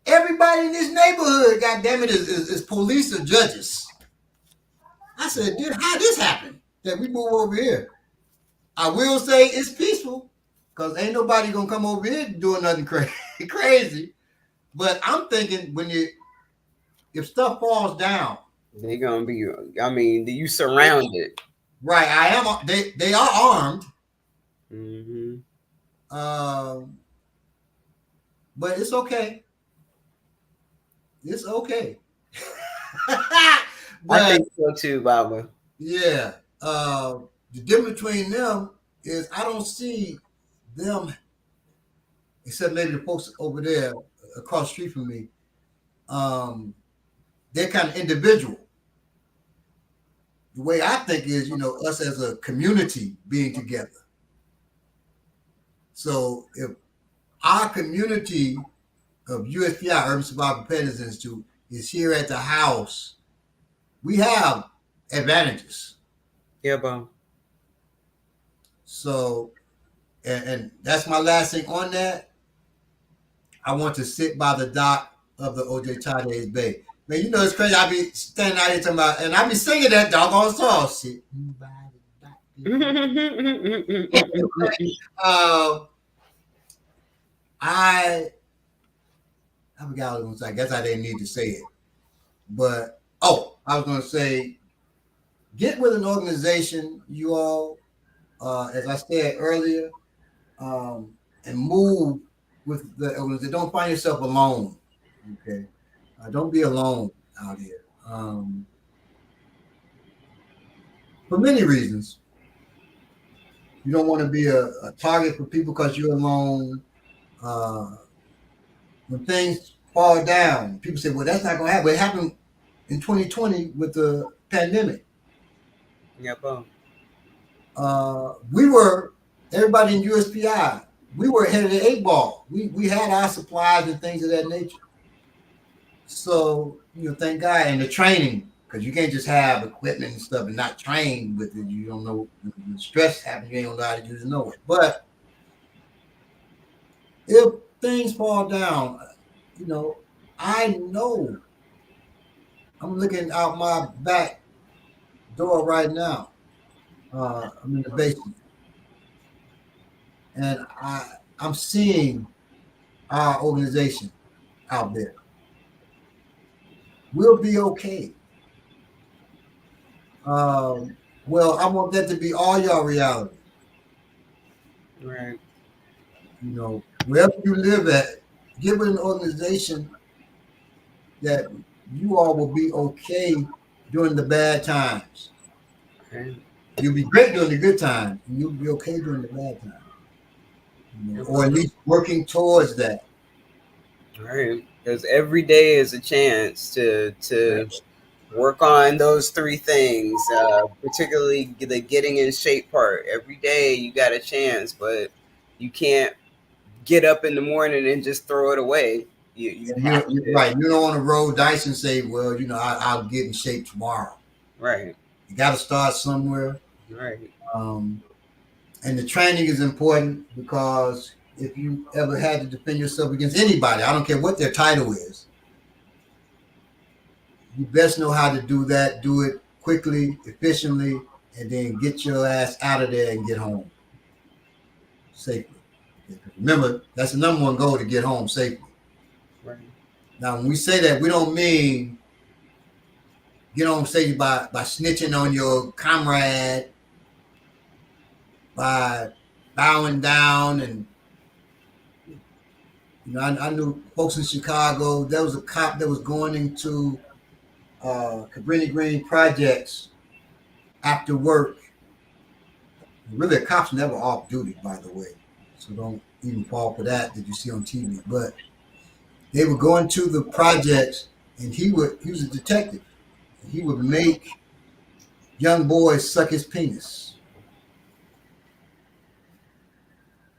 Everybody in this neighborhood, goddammit, is police or judges. I said, dude, how this happen that we move over here? I will say it's peaceful because ain't nobody gonna come over here doing nothing crazy. But I'm thinking if stuff falls down, they're gonna be. I mean, you surrounded. Right, I am. They are armed. Mm-hmm. But it's okay. It's okay. But, I think so too, Baba. Yeah. The difference between them is I don't see them, except maybe the folks over there across the street from me. they're kind of individual. The way I think is, us as a community being together. So if our community of USPI, Urban Survival Preparedness Institute, is here at the house, we have advantages. Yeah, bro. So, and that's my last thing on that. I want to sit by the dock of the OJ Tades Bay. Man, it's crazy. I be standing out here talking about, and I be singing that doggone song. Sit by the dock. I forgot what I was going to say. I guess I didn't need to say it. But, I was going to say, get with an organization, you all, as I said earlier, and move with the organization. Don't find yourself alone, okay? Don't be alone out here. For many reasons. You don't want to be a target for people because you're alone. When things fall down, people say, well, that's not going to happen. It happened in 2020 with the pandemic. Yeah, bro. Everybody in USPI, we were ahead of the 8 ball. We had our supplies and things of that nature. So, thank God. And the training, because you can't just have equipment and stuff and not train with it. You don't know when stress happens, you ain't know how to use it. But if things fall down, I know I'm looking out my back door right now. I'm in the basement. And I'm seeing our organization out there. We'll be okay. Well, I want that to be all y'all reality. Right. Wherever you live at, give it an organization that you all will be okay during the bad times. Okay. You'll be great during the good times, and you'll be okay during the bad times. Or at least working towards that. Right. Because every day is a chance to work on those 3 things, particularly the getting in shape part. Every day you got a chance, but you can't get up in the morning and just throw it away. You have You're to. right. You don't want to roll dice and say, well, I'll get in shape tomorrow. Right. You got to start somewhere. Right. And the training is important because if you ever had to defend yourself against anybody, I don't care what their title is, you best know how to do that. Do it quickly, efficiently, and then get your ass out of there and get home safely. Remember, that's the number one goal, to get home safely. Right. Now, when we say that, we don't mean get home safely by snitching on your comrade, by bowing down. And I knew folks in Chicago. There was a cop that was going into Cabrini Green projects after work. Really, the cops never off duty, by the way, so don't even fall for that you see on TV. But they were going to the projects, and he was a detective. He would make young boys suck his penis,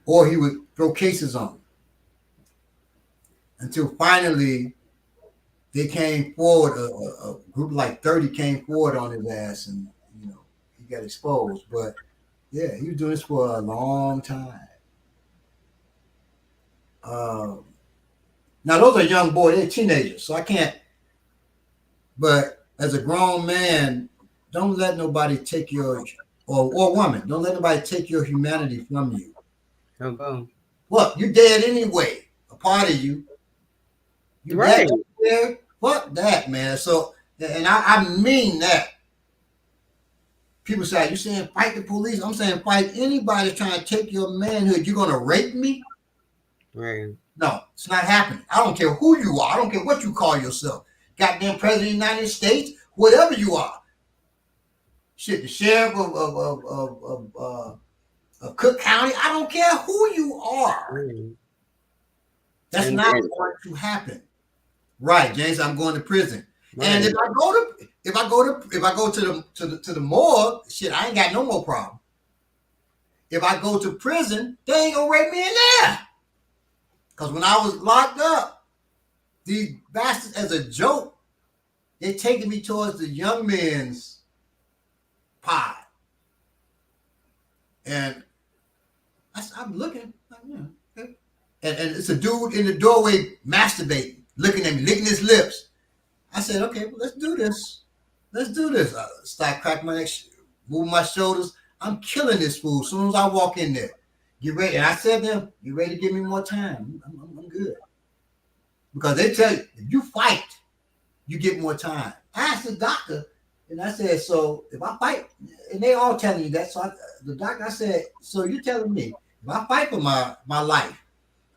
or he would throw cases on them, until finally they came forward. A group of like 30 came forward on his ass, and he got exposed. But yeah, he was doing this for a long time. Now those are young boys; they're teenagers, so I can't. But as a grown man, don't let nobody take your, or woman, don't let nobody take your humanity from you. Okay. Look, you're dead anyway. A part of you. You Right. dead there. Fuck that, man. So, and I mean that. People say, you saying fight the police? I'm saying fight anybody trying to take your manhood. You're going to rape me? Right. No, it's not happening. I don't care who you are. I don't care what you call yourself. Goddamn president of the United States, whatever you are. Shit, the sheriff of Cook County. I don't care who you are. That's not going to happen. Right, James, I'm going to prison. Right. And if I go to the morgue, shit, I ain't got no more problem. If I go to prison, they ain't gonna rape me in there. Because when I was locked up, these bastards, as a joke, they taking me towards the young men's pod. And I'm looking, like, okay. And it's a dude in the doorway masturbating, looking at me, licking his lips. I said, okay, well, let's do this. Let's do this. I start cracking my neck, moving my shoulders. I'm killing this fool as soon as I walk in there. Get ready. And I said to them, you ready to give me more time? I'm good. Because they tell you, if you fight, you get more time. I asked the doctor, and I said, so if I fight, and they all telling you that. So the doctor, I said, so you're telling me, if I fight for my life,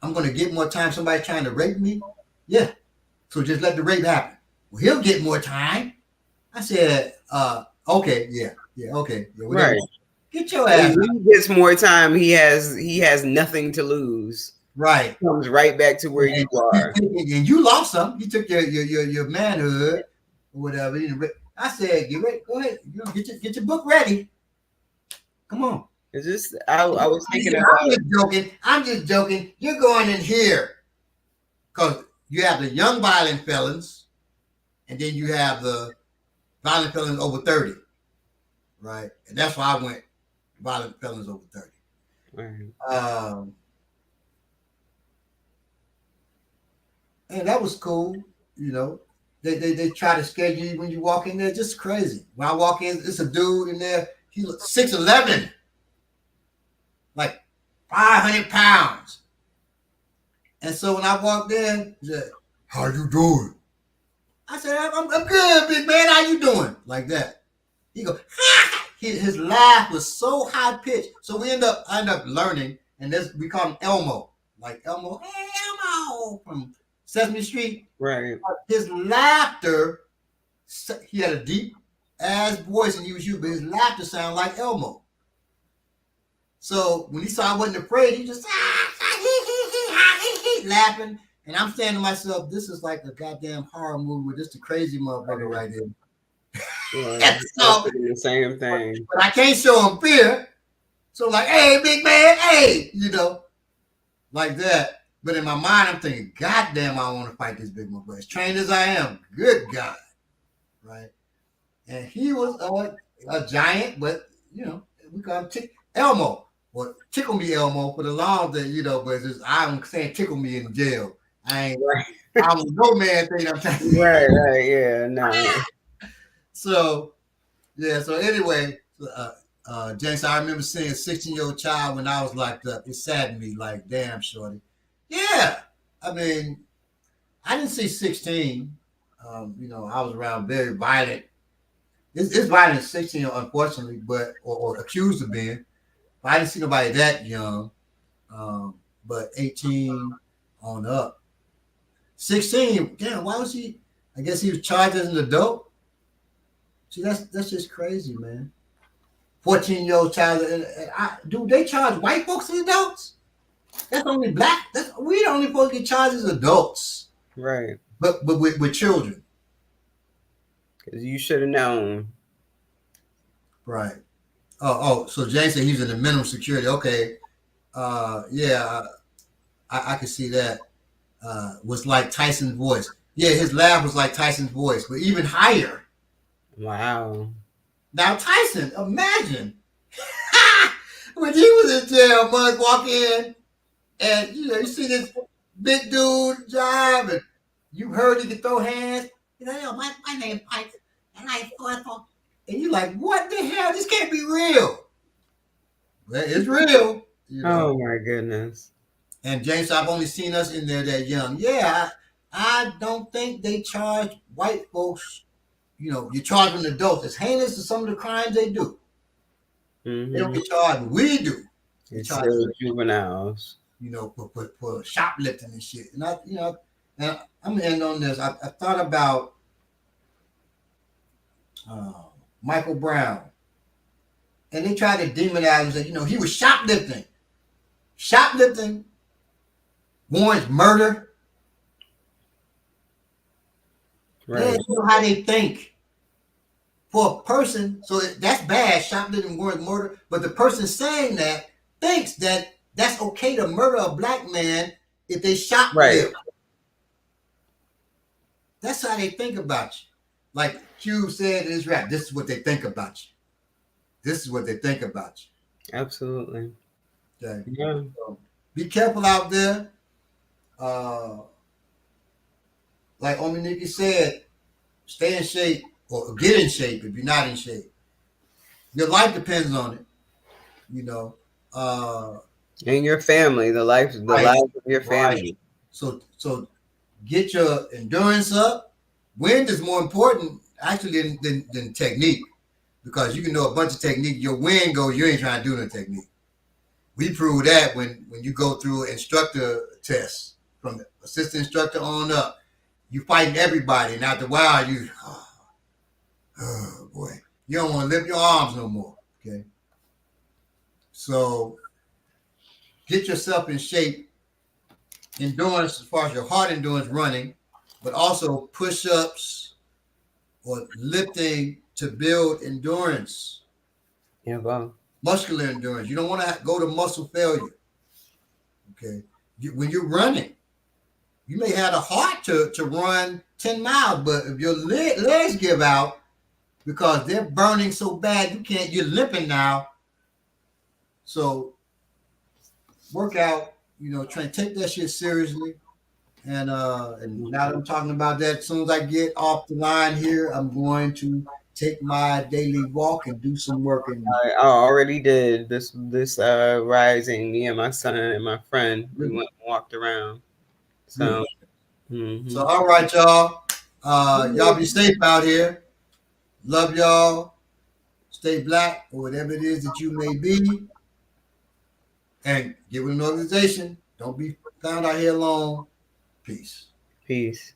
I'm going to get more time. Somebody trying to rape me? Yeah. So just let the rape happen. Well, he'll get more time. I said, okay, yeah, okay. Yeah, right. Get your ass. When he gets more time, he has nothing to lose. Right. Comes right back to where you are. And you lost some. You took your manhood or whatever. I said, get ready. Go ahead. Get your book ready. Come on. It's just I was thinking about. I'm just joking. You're going in here because you have the young violent felons, and then you have the violent felons over 30, right? And that's why I went violent felons over 30. Right. And that was cool, you know. They try to schedule you when you walk in there, just crazy. When I walk in, it's a dude in there. He looks 6'11", like 500 pounds. And so when I walked in, he said, "How you doing?" I said, "I'm good, big man. How you doing?" Like that. He goes, "Ha!" His laugh was so high pitched. So I end up learning, and we call him Elmo, like Elmo. Hey, Elmo from Sesame Street. Right. His laughter, he had a deep ass voice, and he was but his laughter sounded like Elmo. So when he saw I wasn't afraid, he just laughing. And I'm saying to myself, this is like a goddamn horror movie with just a crazy motherfucker right here. Yeah, so, the same thing. But I can't show him fear. So like, hey, big man, hey, you know, like that. But in my mind, I'm thinking, goddamn, I want to fight this big motherfucker. As trained as I am, good God, right? And he was a giant, but, you know, we call him Elmo. Well, tickle me, Elmo, for the long thing, you know, but I'm saying tickle me in jail. I ain't right. I'm no man thing I'm trying to right, yeah, no. So, yeah, so anyway, James, I remember seeing a 16-year-old child when I was locked up. It saddened me, like, damn, shorty. Yeah, I mean, I didn't see 16. You know, I was around very violent. It's violent at 16, unfortunately, but or accused of being. But I didn't see nobody that young. But 18 on up. 16, damn, why was he? I guess he was charged as an adult. See, that's just crazy, man. 14-year-old child. Do they charge white folks as adults? That's only black. We only supposed to get charged as adults, right? But with children, because you should have known, right? Oh. So James said he was in the minimum security. Okay, yeah, I could see that. Was like Tyson's voice. Yeah, his laugh was like Tyson's voice, but even higher. Wow. Now Tyson, imagine when he was in jail, Mud walk in. And, you know, you see this big dude drive, and you heard he could throw hands. You know, yo, my name Pike, and and you're like, what the hell? This can't be real. Well, it's real. You know? Oh, my goodness. And James, I've only seen us in there that young. Yeah, I don't think they charge white folks. You know, you charge them adults. As heinous as some of the crimes they do. Mm-hmm. They don't get charged, but we do. It's still juveniles. You know, for shoplifting and shit. And and I'm gonna end on this. I thought about Michael Brown, and they tried to demonize him and say, you know, he was shoplifting. Shoplifting warrants murder. Right. You know how they think. For a person, so that's bad, shoplifting, murder. But the person saying that thinks that that's okay to murder a black man if they Right. shoplift. That's how they think about you. Like Q said in his rap, this is what they think about you. This is what they think about you. Absolutely. Okay. Yeah. So be careful out there. Uh, like Ominiki said, stay in shape or get in shape if you're not in shape. Your life depends on it. You know. And your family, the life Right. of your family. So get your endurance up. Wind is more important actually than technique, because you can know a bunch of technique. Your wind goes, you ain't trying to do no technique. We prove that when you go through instructor tests from the assistant instructor on up, you fighting everybody, and after a while you, oh boy, you don't want to lift your arms no more. Okay, so get yourself in shape. Endurance, as far as your heart endurance, running, but also push-ups or lifting to build endurance, Yeah, well. muscular endurance. You don't want to go to muscle failure. Okay, when you're running, you may have the heart to run 10 miles, but if your legs give out because they're burning so bad, you're limping now. So work out, try to take that shit seriously. And now that I'm talking about that, as soon as I get off the line here, I'm going to take my daily walk and do some work. I already did this rising. Me and my son and my friend, we went and walked around. So, So all right, y'all. Y'all be safe out here. Love y'all. Stay black or whatever it is that you may be. And get with an organization. Don't be found out here alone. Peace. Peace.